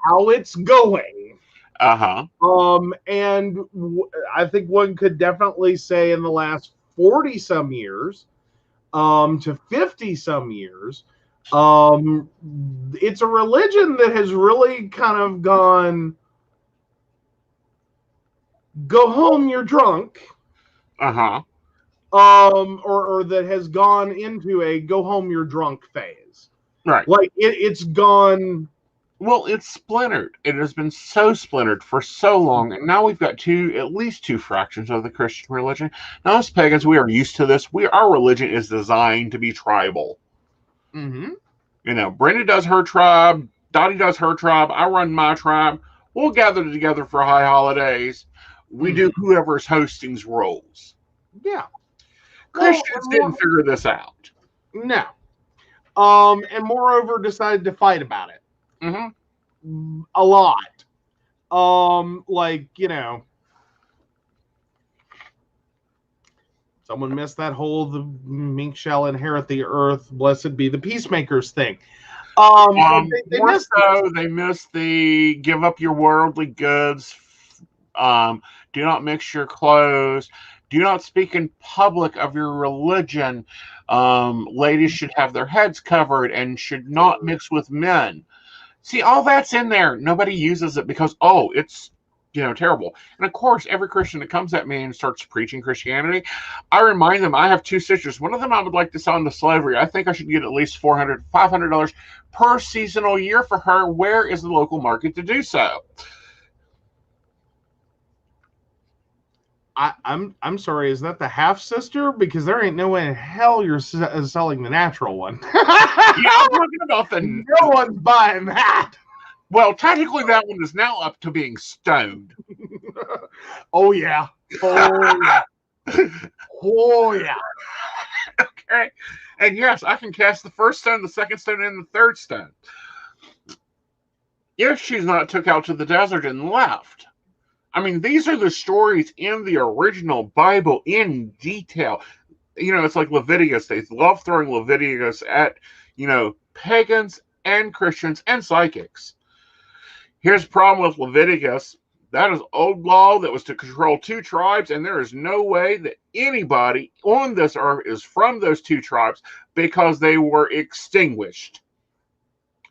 how it's going. And I think one could definitely say in the last 40 some years to 50 some years, it's a religion that has really kind of gone, go home, you're drunk. Or that has gone into a go home, you're drunk phase.
Right.
Like it's gone.
Well, it's splintered. It has been so splintered for so long, and now we've got at least two fractions of the Christian religion. Now, as pagans, we are used to this. Our religion is designed to be tribal.
Mm-hmm.
You know, Brenda does her tribe, Dottie does her tribe, I run my tribe. We'll gather together for high holidays. We do whoever's hosting's roles.
Yeah.
Christians didn't figure this out.
No. And moreover, decided to fight about it. A lot. Like, you know, someone missed that whole the mink shall inherit the earth, blessed be the peacemakers thing. They
missed the give up your worldly goods. Do not mix your clothes. Do not speak in public of your religion. Ladies should have their heads covered and should not mix with men. See, all that's in there. Nobody uses it because, it's, you know, terrible. And of course, every Christian that comes at me and starts preaching Christianity, I remind them I have 2 sisters. One of them I would like to sell into slavery. I think I should get at least $400, $500 per seasonal year for her. Where is the local market to do so?
I'm sorry, is that the half sister? Because there ain't no way in hell you're selling the natural one.
Yeah, I'm talking about
no one's buying that.
Well, technically that one is now up to being stoned.
Oh yeah. Oh yeah.
Okay. And yes, I can cast the first stone, the second stone, and the third stone. If she's not took out to the desert and left. I mean, these are the stories in the original Bible in detail. You know, it's like Leviticus. They love throwing Leviticus at, you know, pagans and Christians and psychics. Here's the problem with Leviticus. That is old law that was to control 2 tribes, and there is no way that anybody on this earth is from those 2 tribes because they were extinguished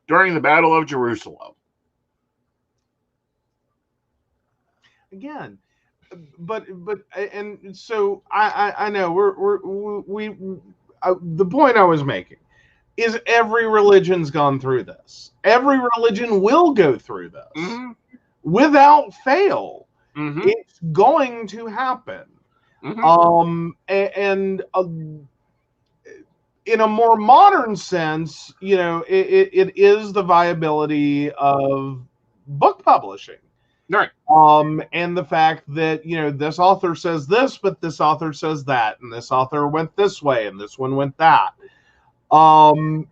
during the Battle of Jerusalem.
Again, but and so I know the point I was making is every religion's gone through this. Every religion will go through this.
Mm-hmm.
Without fail.
Mm-hmm.
It's going to happen.
Mm-hmm.
And in a more modern sense, it is the viability of book publishing.
Right.
And the fact that, this author says this, but this author says that, and this author went this way, and this one went that. And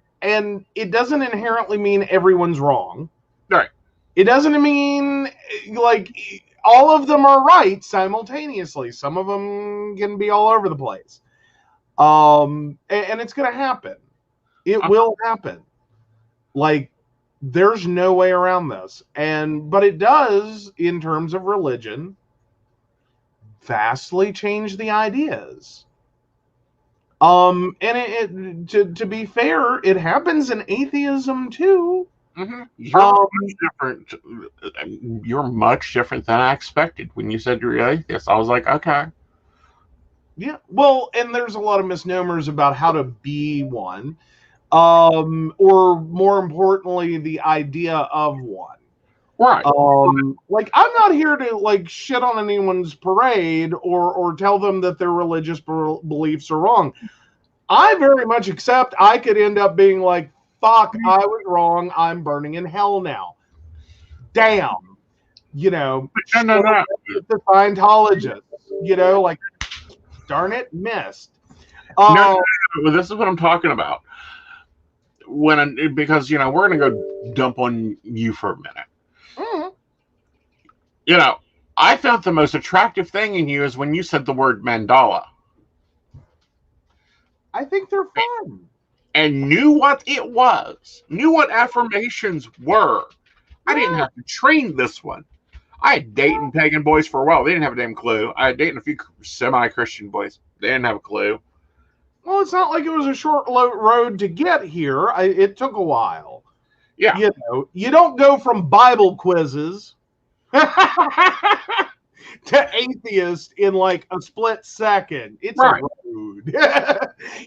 it doesn't inherently mean everyone's wrong.
Right.
It doesn't mean like all of them are right simultaneously. Some of them can be all over the place. And it's going to happen. It will happen. Like, there's no way around this. But it does, in terms of religion, vastly change the ideas. And to be fair, it happens in atheism too.
Mm-hmm. You're much different. You're much different than I expected when you said you're atheist. I was like, okay.
Yeah. Well, and there's a lot of misnomers about how to be one, or more importantly, the idea of one.
Right.
Like, I'm not here to like shit on anyone's parade or tell them that their religious beliefs are wrong. I very much accept I could end up being like, fuck, I was wrong. I'm burning in hell now. Damn.
No.
The Scientologist, like, darn it, missed.
No. This is what I'm talking about. Because we're going to go dump on you for a minute.
Mm-hmm.
I found the most attractive thing in you is when you said the word mandala.
I think they're fun.
And knew what it was, knew what affirmations were. I didn't have to train this one. I had dating pagan boys for a while. They didn't have a damn clue. I had dating a few semi-Christian boys. They didn't have a clue.
Well, it's not like it was a short road to get here. It took a while.
Yeah.
You don't go from Bible quizzes to atheist in like a split second. It's a road.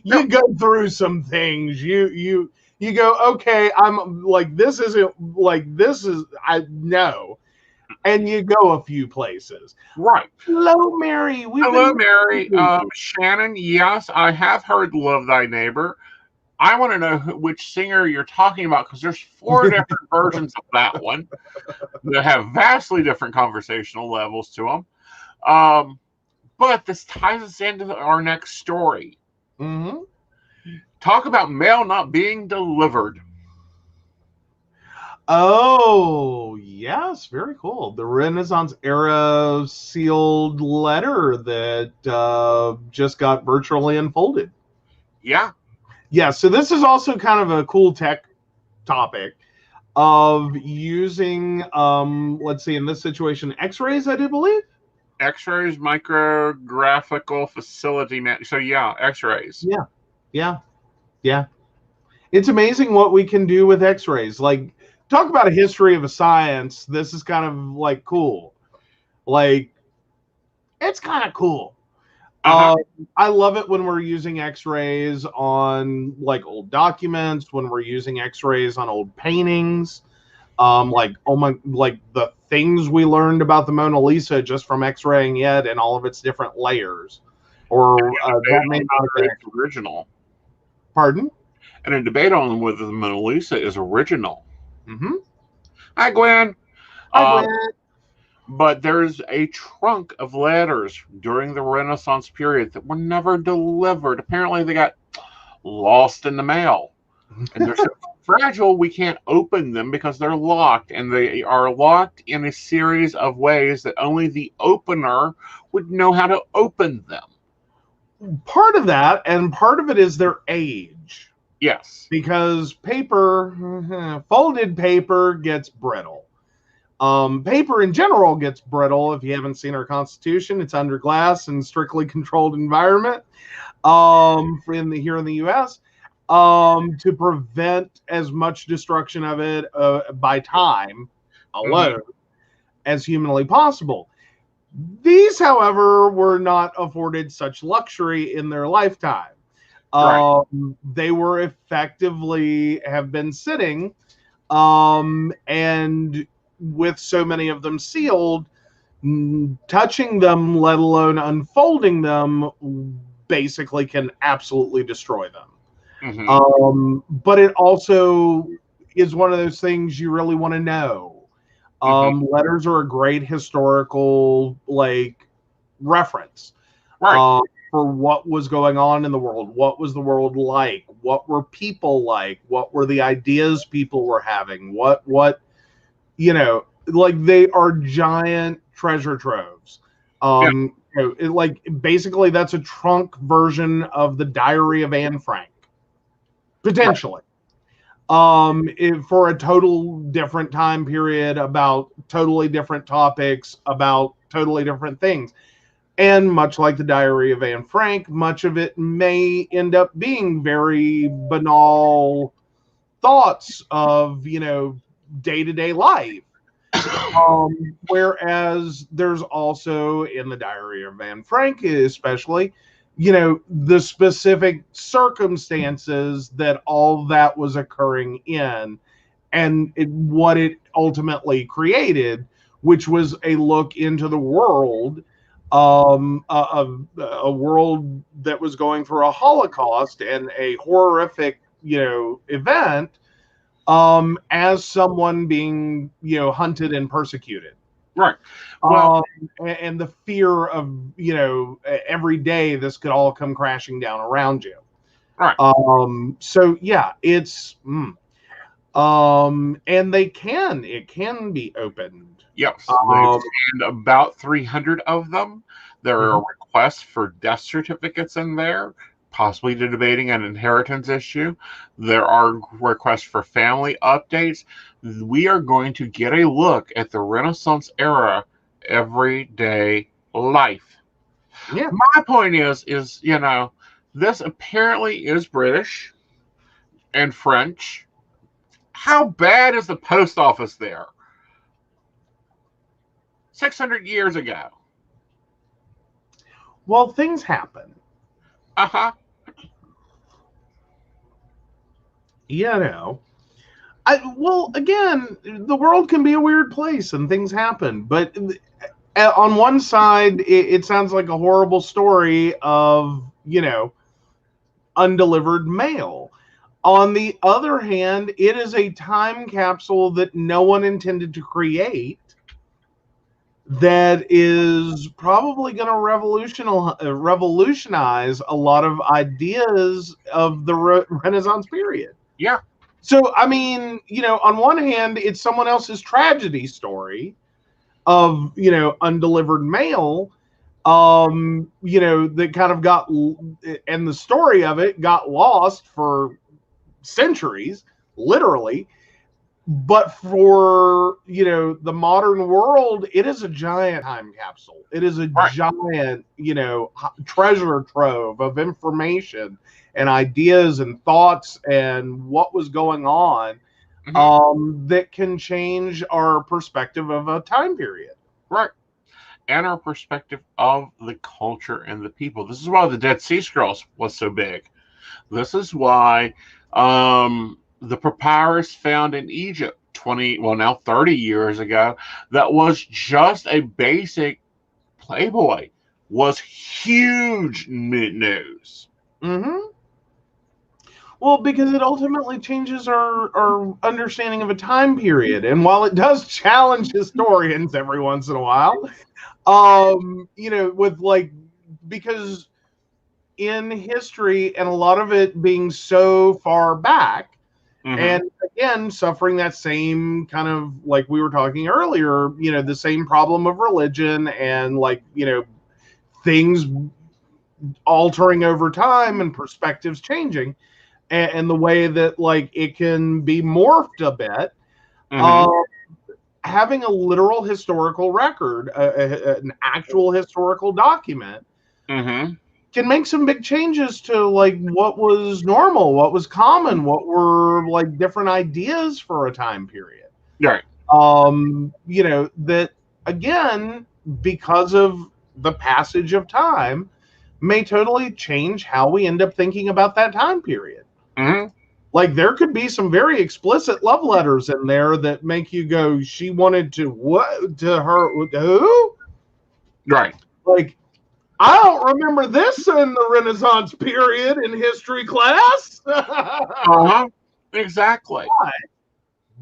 You go through some things. You go, okay, I'm like, this isn't like, this is, I know. And you go a few places.
Right.
Hello, Mary.
Hello, Mary. Shannon, yes, I have heard Love Thy Neighbor. I want to know which singer you're talking about, because there's 4 different versions of that one that have vastly different conversational levels to them. But this ties us into our next story.
Mm-hmm.
Talk about mail not being delivered.
Oh, yes. Very cool. The Renaissance era sealed letter that just got virtually unfolded.
Yeah.
Yeah, so this is also kind of a cool tech topic of using, let's see, in this situation, X-rays, I do believe?
X-rays, micrographical facility. So, yeah, X-rays.
Yeah. It's amazing what we can do with X-rays. Like, talk about a history of a science. This is kind of, like, cool. Like, it's kind of cool. I love it when we're using X-rays on like old documents, when we're using X-rays on old paintings, like the things we learned about the Mona Lisa just from X-raying it and all of its different layers. Or that may not have been
original.
Pardon?
And a debate on whether the Mona Lisa is original.
Mm-hmm.
Hi, Gwen.
Hi, Gwen.
But there's a trunk of letters during the Renaissance period that were never delivered. Apparently, they got lost in the mail. And they're so fragile, we can't open them because they're locked. And they are locked in a series of ways that only the opener would know how to open them.
Part of that, and part of it is their age.
Yes.
Because paper, folded paper gets brittle. Paper in general gets brittle. If you haven't seen our Constitution, it's under glass and strictly controlled environment here in the U.S. To prevent as much destruction of it by time alone as humanly possible. These, however, were not afforded such luxury in their lifetime.
Right.
They were effectively have been sitting, and with so many of them sealed, touching them, let alone unfolding them, basically can absolutely destroy them. But it also is one of those things you really want to know. Letters are a great historical reference
Right.
for what was going on in the world. What was the world like? What were people like? What were the ideas people were having? What they are giant treasure troves.
Yeah.
Basically that's a trunk version of the Diary of Anne Frank, potentially. For a total different time period, about totally different topics, about totally different things. And much like the Diary of Anne Frank, much of it may end up being very banal thoughts of, day-to-day life. Whereas there's also in the Diary of Anne Frank, especially, the specific circumstances that all that was occurring in, and what it ultimately created, which was a look into the world, a world that was going through a Holocaust and a horrific, event, as someone being, hunted and persecuted.
Right. Well,
And the fear of, every day this could all come crashing down around you.
right.
So yeah, it's, and it can be opened.
Yes. And about 300 of them. There are requests for death certificates in there, possibly debating an inheritance issue. There are requests for family updates. We are going to get a look at the Renaissance era everyday life.
Yeah.
My point is, this apparently is British and French. How bad is the post office there? 600 years ago.
Well, things happen. Again, the world can be a weird place and things happen. But on one side, it sounds like a horrible story of, undelivered mail. On the other hand, it is a time capsule that no one intended to create, that is probably going to revolutionize a lot of ideas of the Renaissance period.
Yeah.
So, I mean, on one hand, it's someone else's tragedy story of, undelivered mail, that kind of got, and the story of it got lost for centuries, literally. But for, the modern world, it is a giant time capsule. It is a giant, treasure trove of information and ideas and thoughts and what was going on, that can change our perspective of a time period.
Right. And our perspective of the culture and the people. This is why the Dead Sea Scrolls was so big. This is why the papyrus found in Egypt 30 years ago, that was just a basic Playboy, was huge news.
Well, because it ultimately changes our understanding of a time period. And while it does challenge historians every once in a while, because in history, and a lot of it being so far back, and again, suffering that same kind of, like we were talking earlier, the same problem of religion and things altering over time and perspectives changing, and the way that it can be morphed a bit. having a literal historical record, an actual historical document, can make some big changes to like what was normal, what was common, what were like different ideas for a time period.
Right.
You know, that again, because of the passage of time, may totally change how we end up thinking about that time period. Like there could be some very explicit love letters in there that make you go, she wanted to what to her who?
Right.
Like, I don't remember this in the Renaissance period in history class.
Exactly.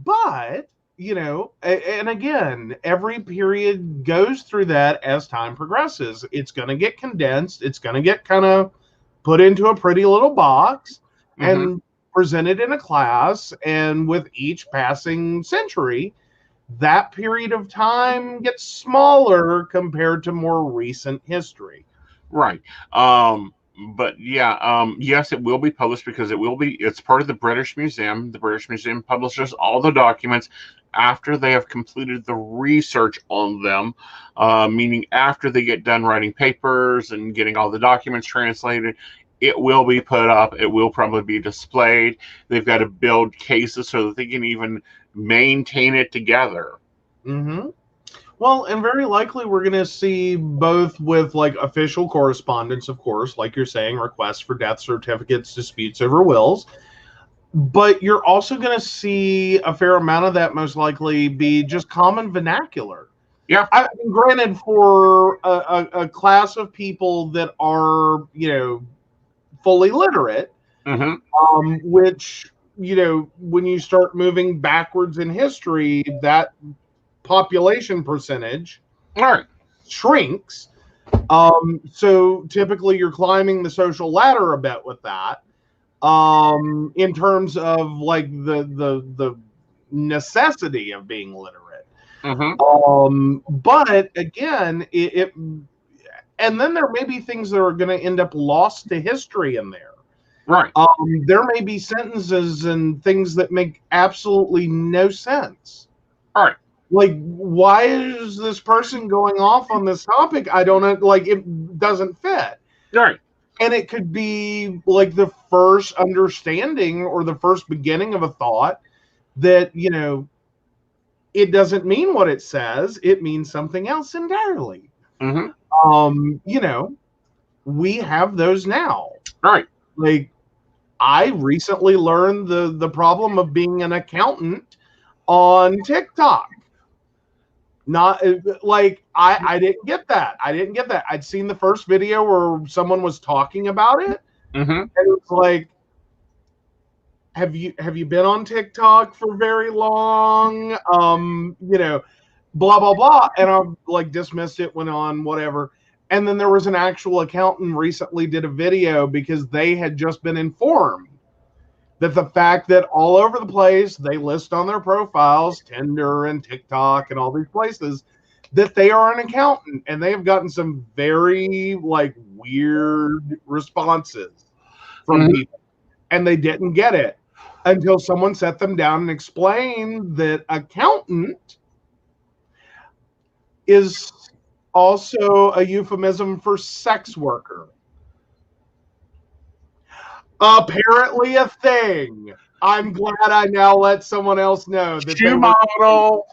But, you know, and again, every period goes through that as time progresses. It's going to get condensed. It's going to get kind of put into a pretty little box and presented in a class. And with each passing century, that period of time gets smaller compared to more recent history.
Right. But yeah, yes, it will be published because it's part of the British Museum. The British Museum publishes all the documents after they have completed the research on them, meaning after they get done writing papers and getting all the documents translated. It will be put up. It will probably be displayed. They've got to build cases so that they can even maintain it together.
Well, and very likely we're going to see both with like official correspondence, of course, like you're saying, requests for death certificates, disputes over wills. But you're also going to see a fair amount of that most likely be just common vernacular.
Yeah.
Granted, for a class of people that are, you know, fully literate, which, you know, when you start moving backwards in history, that population percentage shrinks. So typically you're climbing the social ladder a bit with that. In terms of like the necessity of being literate. But again, and then there may be things that are going to end up lost to history in there.
Right.
There may be sentences and things that make absolutely no sense.
All right.
Like, why is this person going off on this topic? I don't know. Like, it doesn't fit.
Right.
And it could be like the first understanding or the first beginning of a thought that, you know, it doesn't mean what it says. It means something else entirely. You know, we have those now.
Right.
Like, I recently learned the problem of being an accountant on TikTok. Not like I didn't get that. I'd seen the first video where someone was talking about it, and it was like, have you been on TikTok for very long? You know, blah blah blah, and I like dismissed it, went on, whatever. And then there was an actual accountant recently did a video because they had just been informed that the fact that all over the place they list on their profiles, Tinder and TikTok and all these places, that they are an accountant, and they have gotten some very like weird responses from people, and they didn't get it until someone sat them down and explained that accountant is also a euphemism for sex worker. Apparently a thing. I'm glad I now let someone else know that
shoe model,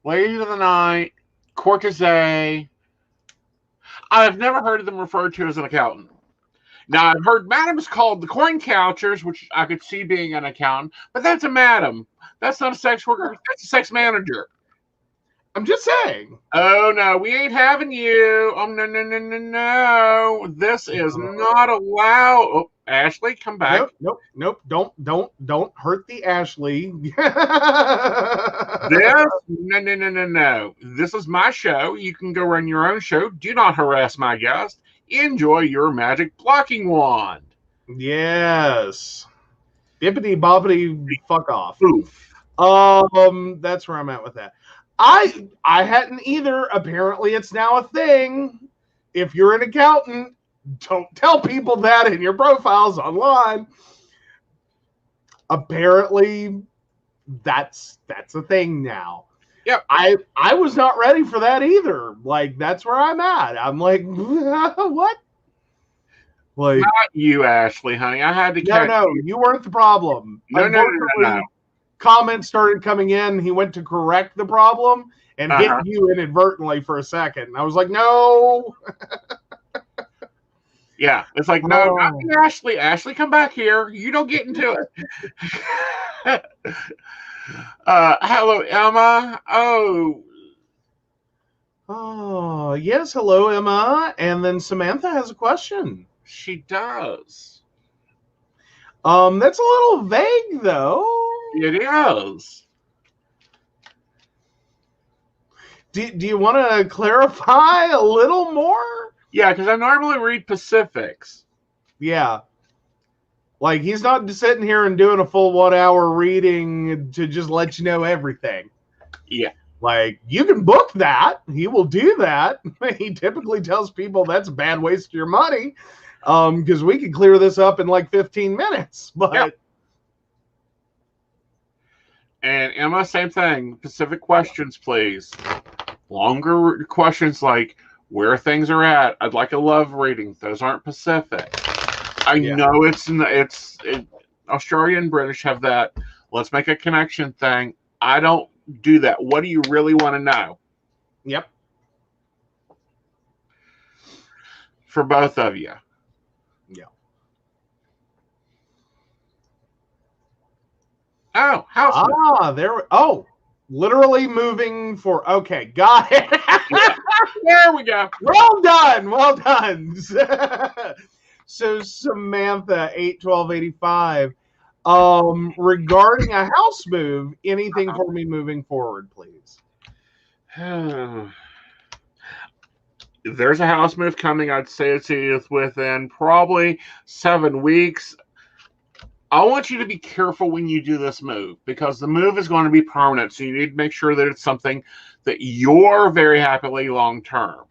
lady of the night, courtesy. I've never heard of them referred to as an accountant. Now, I've heard madams called the coin couchers, which I could see being an accountant, but that's a madam. That's not a sex worker. That's a sex manager.
I'm just saying.
Oh, no, we ain't having you. Oh, no, no, no, no, no. This is not allowed. Oh, Ashley, come back.
Nope. Don't hurt the Ashley.
No. This is my show. You can go run your own show. Do not harass my guest. Enjoy your magic blocking wand.
Yes. Bippity boppity fuck off.
Oof.
That's where I'm at with that. I hadn't either. Apparently it's now a thing. If you're an accountant, don't tell people that in your profiles online. Apparently that's a thing now.
Yep.
I was not ready for that either. Like, that's where I'm at. I'm like, what? Like,
not you, Ashley, honey. I had to catch
no,
you.
you weren't the problem.
No.
Unfortunately, comments started coming in. He went to correct the problem and hit you inadvertently for a second. And I was like, no.
Yeah, it's like, no, not you, Ashley. Ashley, come back here. You don't get into it. Hello, Emma.
Oh, yes. Hello, Emma. And then Samantha has a question.
She does.
That's a little vague, though.
It is.
Do you want to clarify a little more?
Yeah, because I normally read Pacifics.
Yeah. Like, he's not sitting here and doing a full 1 hour reading to just let you know everything.
Yeah.
Like, you can book that. He will do that. He typically tells people that's a bad waste of your money. Because we can clear this up in like 15 minutes. But
yep. And Emma, same thing. Specific questions, please. Longer questions like where things are at. I'd like a love reading. Those aren't Pacific. I know it's Australia and British have that. Let's make a connection thing. I don't do that. What do you really want to know?
Yep.
For both of you.
Yeah.
Oh, house.
Literally moving for. Okay, got it.
Yeah. There we go.
Well done. So Samantha, 8/12/85. Regarding a house move, anything for me moving forward, please?
If there's a house move coming, I'd say it's within probably 7 weeks. I want you to be careful when you do this move because the move is going to be permanent. So you need to make sure that it's something that you're very happily long term.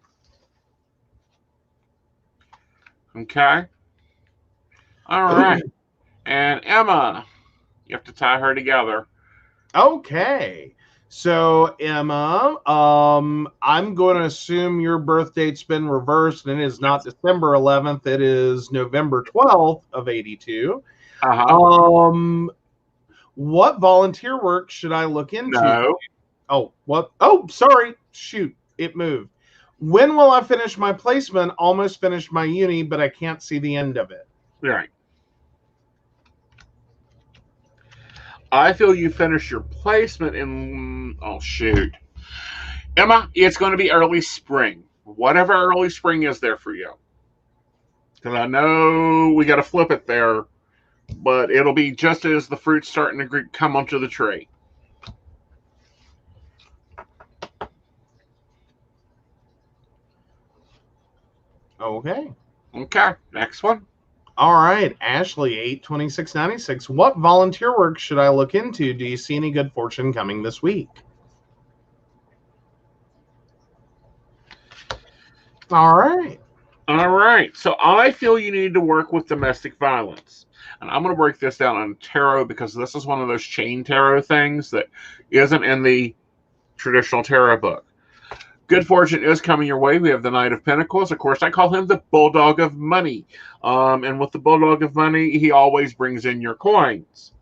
Okay? All right. And Emma, you have to tie her together.
Okay. So, Emma, I'm going to assume your birth date's been reversed and it is not December 11th. It is November 12th of 82. What volunteer work should I look into?
No.
Oh, what? Oh, sorry. Shoot. It moved. When will I finish my placement? Almost finished my uni, but I can't see the end of it.
Right. I feel you finish your placement in, oh, shoot. Emma, it's going to be early spring. Whatever early spring is there for you. Because I know we got to flip it there, but it'll be just as the fruit's starting to come onto the tree.
Okay.
Okay, next one.
All right, Ashley, 8/26/96. What volunteer work should I look into? Do you see any good fortune coming this week? All right.
All right. So I feel you need to work with domestic violence. And I'm going to break this down on tarot because this is one of those chain tarot things that isn't in the traditional tarot book. Good fortune is coming your way. We have the Knight of Pentacles. Of course, I call him the Bulldog of Money. And with the Bulldog of Money, he always brings in your coins.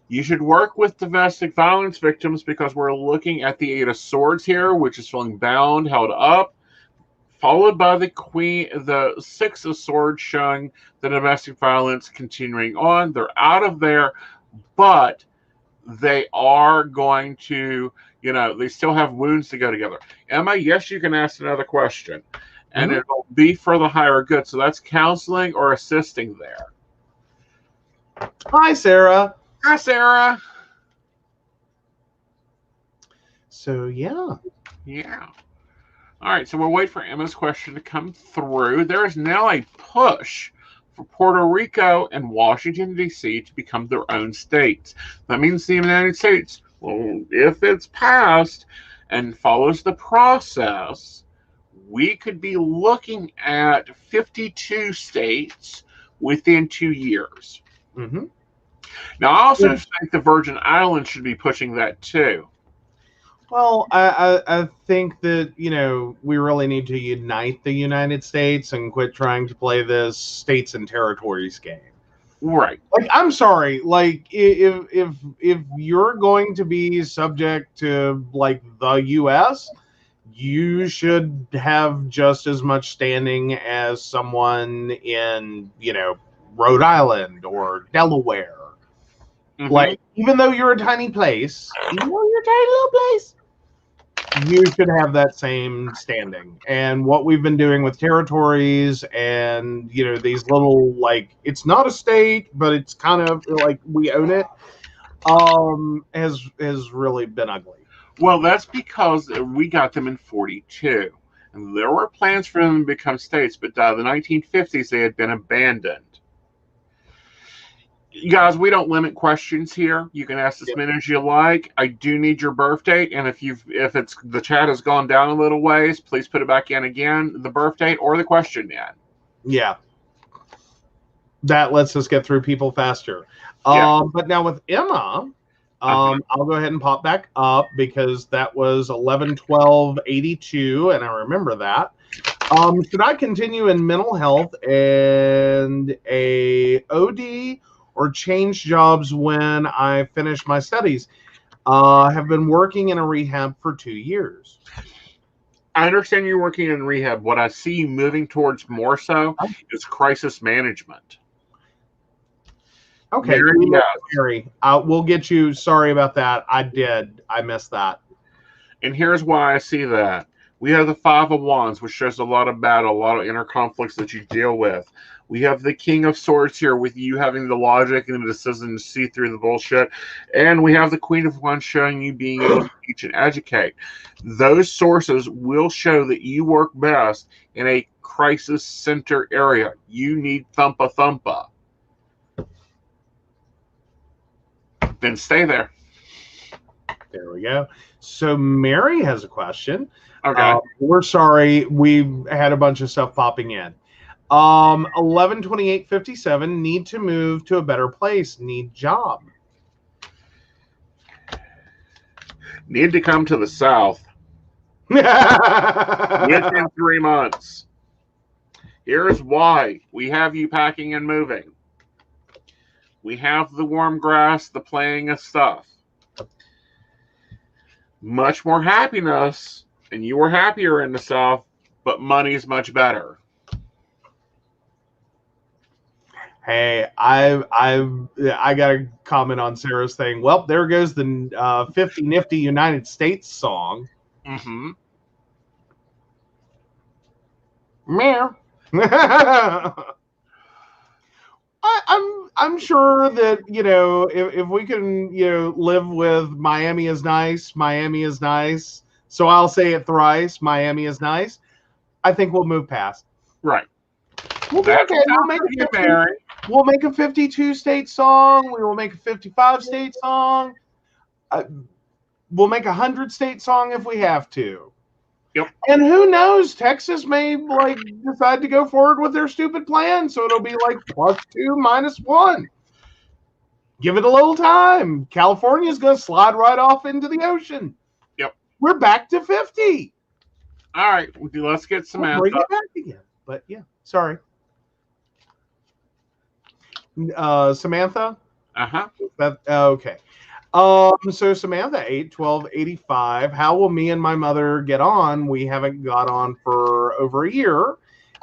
You should work with domestic violence victims because we're looking at the Eight of Swords here, which is feeling bound, held up, followed by the Six of Swords showing the domestic violence continuing on. They're out of there, but they are going to, they still have wounds to go together. Emma, yes, you can ask another question, and it'll be for the higher good. So that's counseling or assisting there.
Hi, Sarah.
Hi, Sarah.
So, yeah.
Yeah. All right, so we'll wait for Emma's question to come through. There is now a push for Puerto Rico and Washington, D.C. to become their own states. That means the United States, well, if it's passed and follows the process, we could be looking at 52 states within 2 years.
Mm-hmm.
Now, I also think the Virgin Islands should be pushing that too. Think the Virgin Islands should be pushing that too.
Well, I think that, we really need to unite the United States and quit trying to play this states and territories game.
Right.
Like, I'm sorry, like, if you're going to be subject to, like, the U.S., you should have just as much standing as someone in, Rhode Island or Delaware.
Mhm.
Like, even though you're a tiny place, even though you're a tiny little place, you should have that same standing. And what we've been doing with territories and, these little, like, it's not a state, but it's kind of like we own it, has really been ugly.
Well, that's because we got them in 42. And there were plans for them to become states, but by the 1950s, they had been abandoned. You guys, we don't limit questions here. You can ask as many as you like. I do need your birth date, and if it's the chat has gone down a little ways, please put it back in again, the birth date or the question in.
Yeah. That lets us get through people faster.
Yeah.
But now with Emma, I'll go ahead and pop back up because that was 11/12/82, and I remember that. Should I continue in mental health and a OD or change jobs when I finish my studies? I have been working in a rehab for 2 years.
I understand you're working in rehab. What I see you moving towards more so is crisis management.
Okay, Mary, we'll get you. Sorry about that. I missed that.
And here's why I see that. We have the Five of Wands, which shows a lot of battle, a lot of inner conflicts that you deal with. We have the King of Swords here with you having the logic and the decision to see through the bullshit. And we have the Queen of Wands showing you being able to teach and educate. Those sources will show that you work best in a crisis center area. You need thumpa thumpa. Then stay there.
There we go. So Mary has a question.
Okay.
We're sorry. We've had a bunch of stuff popping in. 11/28/57, need to move to a better place. Need job.
Need to come to the South. Within 3 months. Here's why. We have you packing and moving. We have the warm grass, the playing of stuff. Much more happiness, and you were happier in the South, but money's much better.
Hey, I got to comment on Sarah's thing. Well, there goes the 50 Nifty United States song.
Mm-hmm.
Meow. I'm sure that, if we can, live with Miami is nice, so I'll say it thrice, Miami is nice, I think we'll move past.
Right.
We'll be okay. We'll make a 52 state song. We will make a 55 state song. We'll make a 100 state song if we have to.
Yep.
And who knows? Texas may decide to go forward with their stupid plan, so it'll be +2 -1. Give it a little time. California's going to slide right off into the ocean.
Yep.
We're back to 50.
All right, let's get Samantha.
We'll bring it back again. But yeah, sorry. Samantha?
Uh-huh.
Okay. So Samantha, 8/12/85. How will me and my mother get on? We haven't got on for over a year.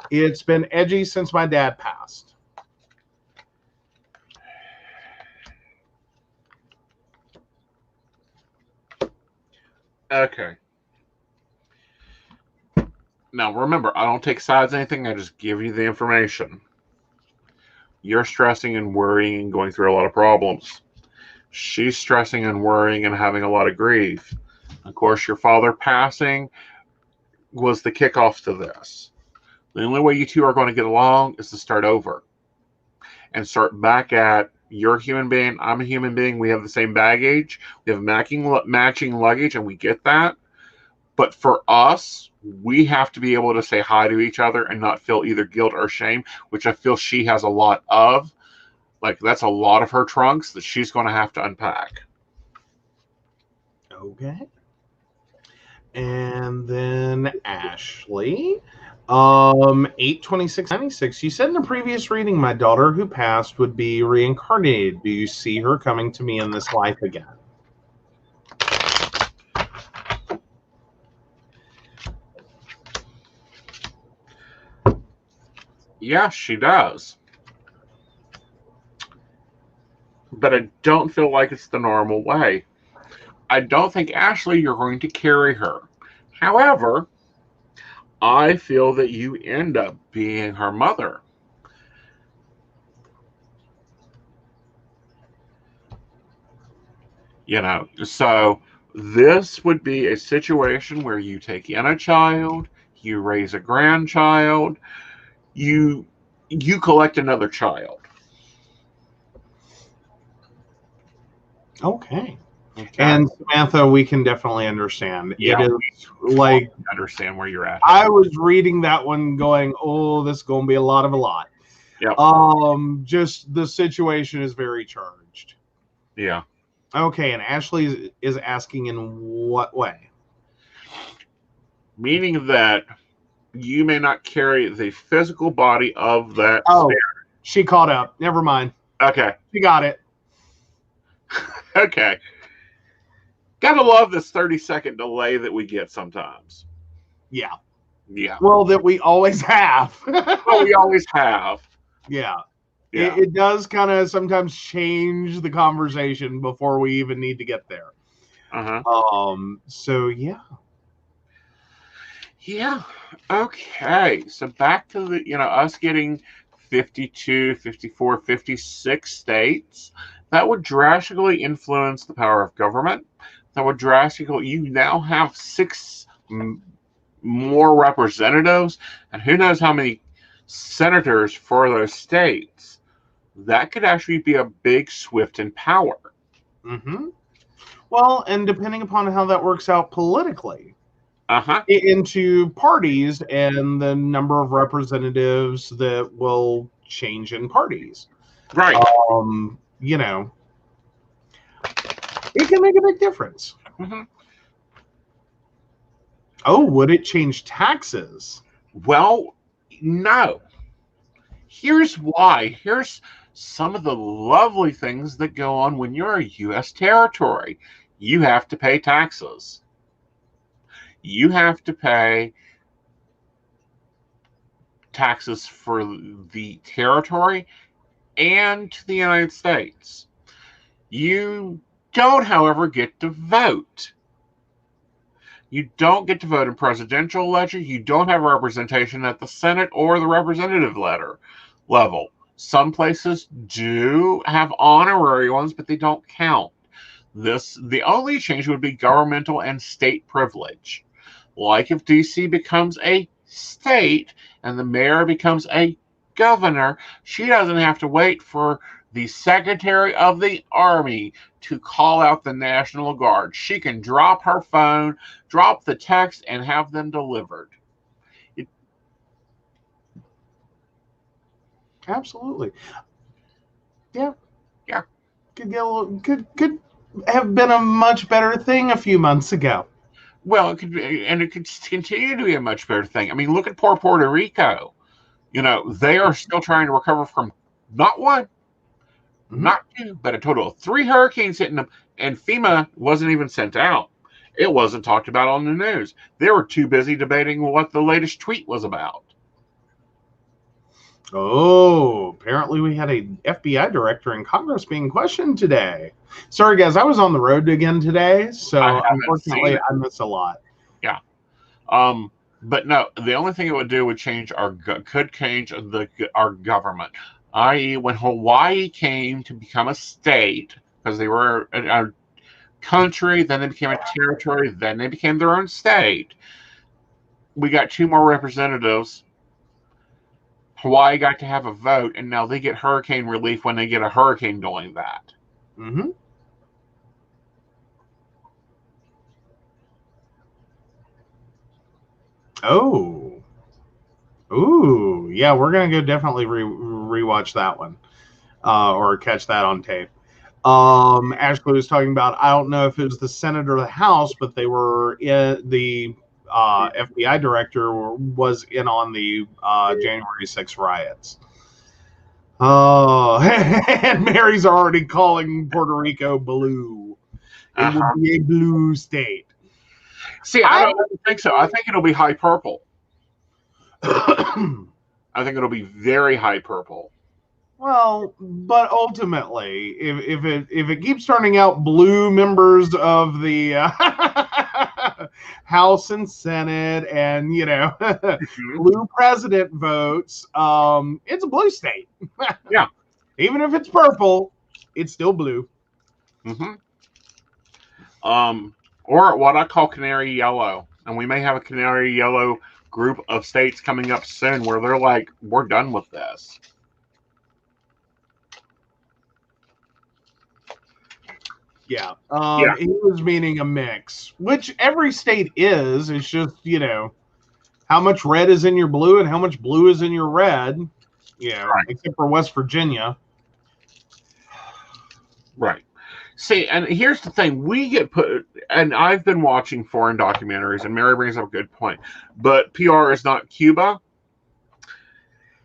It's been edgy since my dad passed.
Okay. Now remember, I don't take sides or anything. I just give you the information. You're stressing and worrying and going through a lot of problems. She's stressing and worrying and having a lot of grief. Of course, your father passing was the kickoff to this. The only way you two are going to get along is to start over and start back at you're a human being, I'm a human being. We have the same baggage. We have matching luggage, and we get that. But for us, we have to be able to say hi to each other and not feel either guilt or shame, which I feel she has a lot of. Like, that's a lot of her trunks that she's going to have to unpack.
Okay. And then Ashley, 8/26/96. You said in a previous reading, my daughter who passed would be reincarnated. Do you see her coming to me in this life again?
Yeah, she does. But I don't feel like it's the normal way. I don't think, Ashley, you're going to carry her. However, I feel that you end up being her mother. So this would be a situation where you take in a child, you raise a grandchild, you collect another child.
Okay. And Samantha, we can definitely understand.
Yeah,
it is like,
understand where you're at.
I was reading that one going, oh, this is going to be a lot.
Yeah.
Just the situation is very charged.
Yeah.
Okay, and Ashley is asking in what way?
Meaning that you may not carry the physical body of that
spirit. She caught up. Never mind.
Okay.
She got it.
Okay. Gotta love this 30-second delay that we get sometimes.
Yeah.
Yeah.
Well, that we always have.
Well, we always have.
Yeah.
Yeah.
It does kind of sometimes change the conversation before we even need to get there. So yeah.
Yeah. Okay. So back to the, us getting 52, 54, 56 states. That would drastically influence the power of government. That would drastically, you now have 6 more representatives, and who knows how many senators for those states. That could actually be a big shift in power.
Mm-hmm. Well, and depending upon how that works out politically, into parties and the number of representatives that will change in parties.
Right.
It can make a big difference.
Mm-hmm.
Oh, would it change taxes?
Well, no. Here's why. Here's some of the lovely things that go on when you're a U.S. territory. You have to pay taxes. You have to pay taxes for the territory and to the United States. You don't, however, get to vote. You don't get to vote in presidential elections. You don't have representation at the Senate or the representative level. Some places do have honorary ones, but they don't count. The only change would be governmental and state privilege. Like if DC becomes a state and the mayor becomes a governor, she doesn't have to wait for the Secretary of the Army to call out the National Guard. She can drop her phone, drop the text, and have them delivered.
Absolutely. Yeah.
Yeah.
Could have been a much better thing a few months ago.
Well, it could be, and it could continue to be a much better thing. I mean, look at poor Puerto Rico. They are still trying to recover from not one, not 2, but a total of 3 hurricanes hitting them, and FEMA wasn't even sent out. It wasn't talked about on the news. They were too busy debating what the latest tweet was about.
Oh, apparently we had a FBI director in Congress being questioned today. Sorry, guys, I was on the road again today, so unfortunately I missed a lot.
Yeah. But no, the only thing it would do would change our government. I.e., when Hawaii came to become a state, because they were a country, then they became a territory, then they became their own state. We got 2 more representatives. Hawaii got to have a vote, and now they get hurricane relief when they get a hurricane doing that.
Mm-hmm. Oh. Ooh, yeah, we're going to go definitely rewatch that one. or catch that on tape. Ashley was talking about, I don't know if it was the Senate or the House, but they were in the FBI director was in on the January 6th riots. Oh, and Mary's already calling Puerto Rico blue. It would be a blue state.
See, I don't think so. I think it'll be high purple. I think it'll be very high purple.
Well, but ultimately, if it keeps turning out blue members of the House and Senate, and blue president votes, it's a blue state.
Yeah.
Even if it's purple, it's still blue.
Mm-hmm. Or what I call canary yellow, and we may have a canary yellow group of states coming up soon where they're like, we're done with this.
Yeah. He was meaning a mix, which every state is. It's just, how much red is in your blue and how much blue is in your red,
right.
Except for West Virginia.
Right. See, and here's the thing. We get put, and I've been watching foreign documentaries, and Mary brings up a good point, but PR is not Cuba.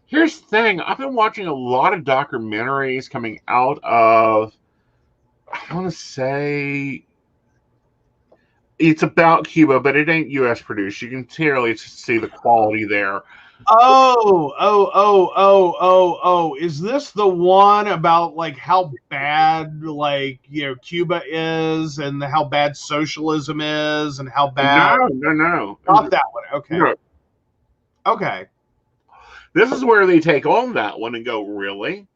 Here's the thing. I've been watching a lot of documentaries coming out of, I want to say it's about Cuba, but it ain't U.S. produced. You can clearly see the quality there.
Oh. Is this the one about like how bad Cuba is and how bad socialism is and how bad?
No.
Not that one. Okay.
No.
Okay.
This is where they take on that one and go, really?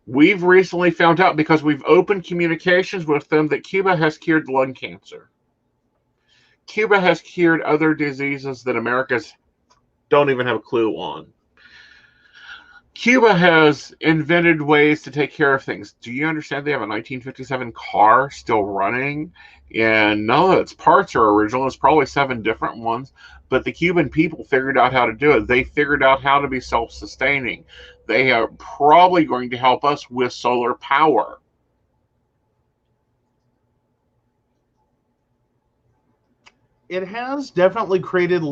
We've recently found out, because we've opened communications with them, that Cuba has cured lung cancer. Cuba has cured other diseases that Americans don't even have a clue on. Cuba has invented ways to take care of things. Do you understand they have a 1957 car still running? And none of its parts are original. It's probably 7 different ones. But the Cuban people figured out how to do it. They figured out how to be self-sustaining. They are probably going to help us with solar power.
It has definitely created.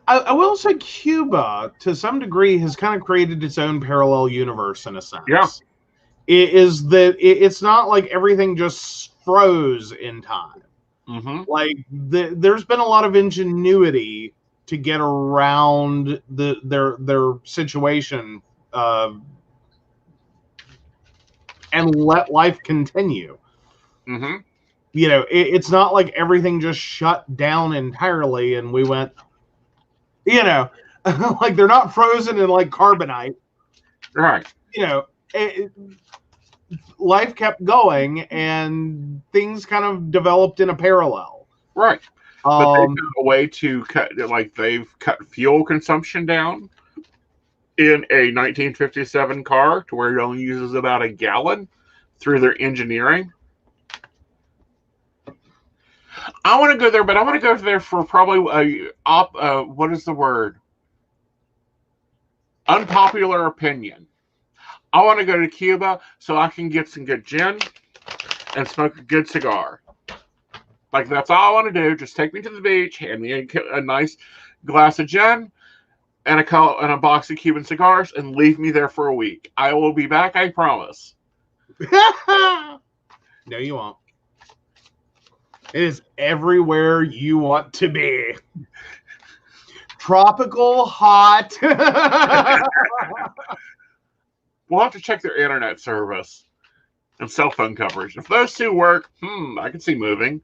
I will say Cuba, to some degree, has kind of created its own parallel universe in a sense.
Yeah.
It's not like everything just froze in time.
Mm-hmm.
Like there's been a lot of ingenuity to get around their situation and let life continue.
Mm-hmm.
It's not like everything just shut down entirely and we went, like they're not frozen in like carbonite.
Right.
Life kept going and things kind of developed in a parallel.
Right. But they found a way to cut, they've cut fuel consumption down in a 1957 car to where it only uses about a gallon through their engineering. I want to go there, but I want to go there for probably what is the word? Unpopular opinion. I want to go to Cuba so I can get some good gin and smoke a good cigar. Like, that's all I want to do. Just take me to the beach, hand me a nice glass of gin and a box of Cuban cigars, and leave me there for a week. I will be back, I promise.
No, you won't. It is everywhere you want to be. Tropical, hot.
We'll have to check their internet service and cell phone coverage. If those two work, I can see moving.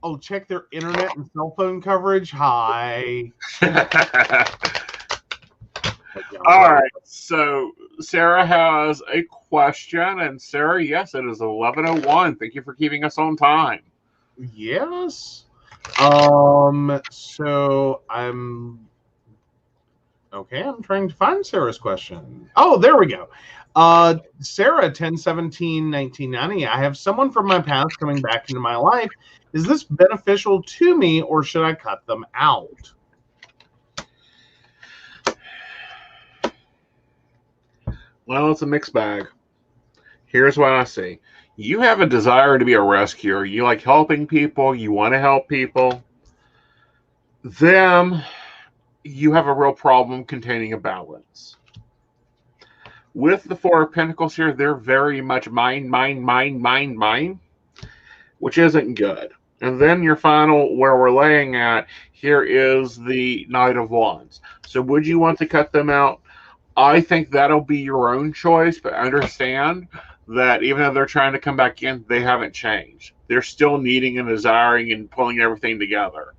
Oh, check their internet and cell phone coverage? Hi.
All right. So Sarah has a question. And Sarah, yes, it is 11:01. Thank you for keeping us on time.
Yes. So I'm trying to find Sarah's question. Oh, there we go. Sarah, 10/17/1990. I have someone from my past coming back into my life. Is this beneficial to me, or should I cut them out?
Well, it's a mixed bag. Here's what I see. You have a desire to be a rescuer. You like helping people. You want to help people. Them, you have a real problem containing a balance. With the Four of Pentacles here, they're very much mine, which isn't good. And then your final, where we're laying at, here is the Knight of Wands. So would you want to cut them out? I think that'll be your own choice, but understand that even though they're trying to come back in, they haven't changed. They're still needing and desiring and pulling everything together.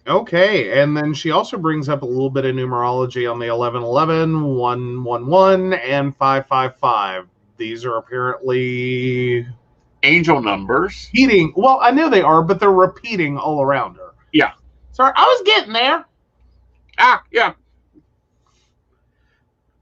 Okay, and then she also brings up a little bit of numerology on the 1111, 111, and 555. These are apparently
Angel numbers.
repeating. Well, I know they are, but they're repeating all around her.
Yeah.
Sorry, I was getting there.
Yeah.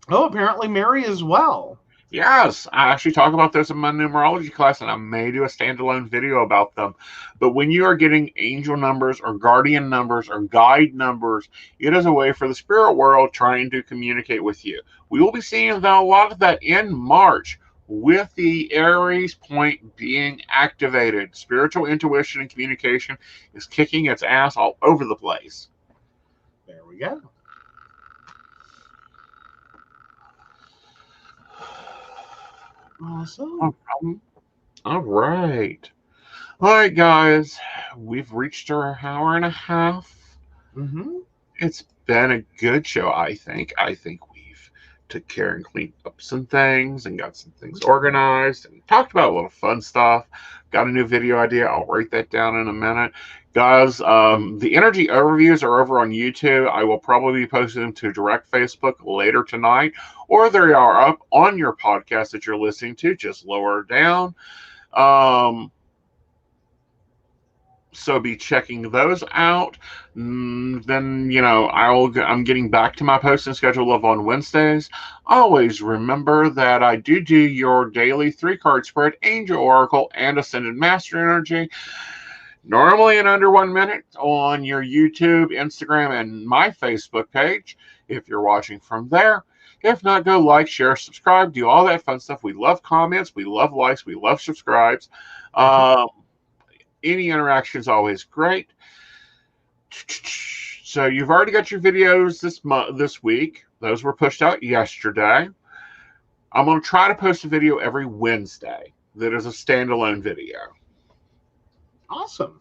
Oh, apparently Mary as well.
Yes, I actually talk about those in my numerology class, and I may do a standalone video about them. But when you are getting angel numbers or guardian numbers or guide numbers, it is a way for the spirit world trying to communicate with you. We will be seeing a lot of that in March with the Aries point being activated. Spiritual intuition and communication is kicking its ass all over the place.
There we go. Awesome.
All right. All right, guys. We've reached our hour and a half.
Mm-hmm.
It's been a good show, I think. I think we've took care and cleaned up some things and got some things organized and talked about a little fun stuff. Got a new video idea. I'll write that down in a minute. Guys, the energy overviews are over on YouTube. I will probably be posting them to direct Facebook later tonight, or they are up on your podcast that you're listening to, just lower down. So be checking those out. Then, I'm getting back to my posting schedule of on Wednesdays. Always remember that I do your daily 3-card spread, Angel Oracle, and Ascended Master Energy. Normally in under 1 minute on your YouTube, Instagram, and my Facebook page, if you're watching from there. If not, go like, share, subscribe, do all that fun stuff. We love comments, we love likes, we love subscribes. Any interaction is always great. So you've already got your videos this week. Those were pushed out yesterday. I'm going to try to post a video every Wednesday that is a standalone video.
Awesome.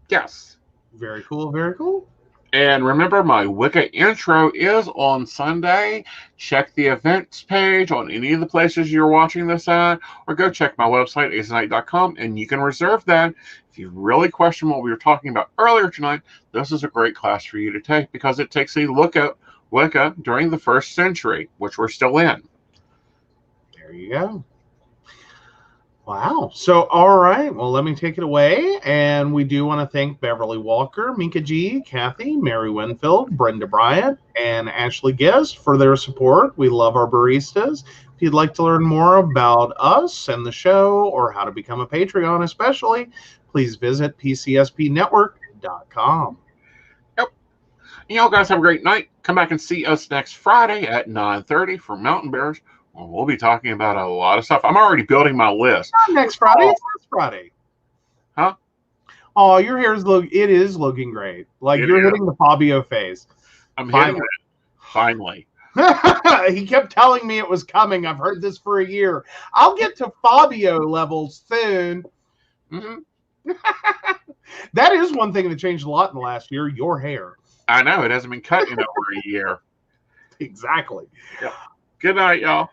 Yes.
Very cool. Very cool.
And remember, my Wicca intro is on Sunday. Check the events page on any of the places you're watching this at, or go check my website, aesonknight.com, and you can reserve that. If you really question what we were talking about earlier tonight, this is a great class for you to take because it takes a look at Wicca during the 1st century, which we're still in.
There you go. Wow. So, all right. Well, let me take it away. And we do want to thank Beverly Walker, Mika G, Kathy, Mary Winfield, Brenda Bryant, and Ashley Guest for their support. We love our baristas. If you'd like to learn more about us and the show or how to become a Patreon especially, please visit PCSPnetwork.com.
Yep. Y'all guys have a great night. Come back and see us next Friday at 9:30 for Mountain Bears. We'll be talking about a lot of stuff. I'm already building my list.
Not next Friday. It's this Friday.
Huh?
Oh, your hair is looking great. Like you're hitting the Fabio phase.
I'm hitting it. Finally.
He kept telling me it was coming. I've heard this for a year. I'll get to Fabio levels soon.
Mm-hmm.
That is one thing that changed a lot in the last year, your hair.
I know. It hasn't been cut in over a year.
Exactly.
Yep. Good night, y'all.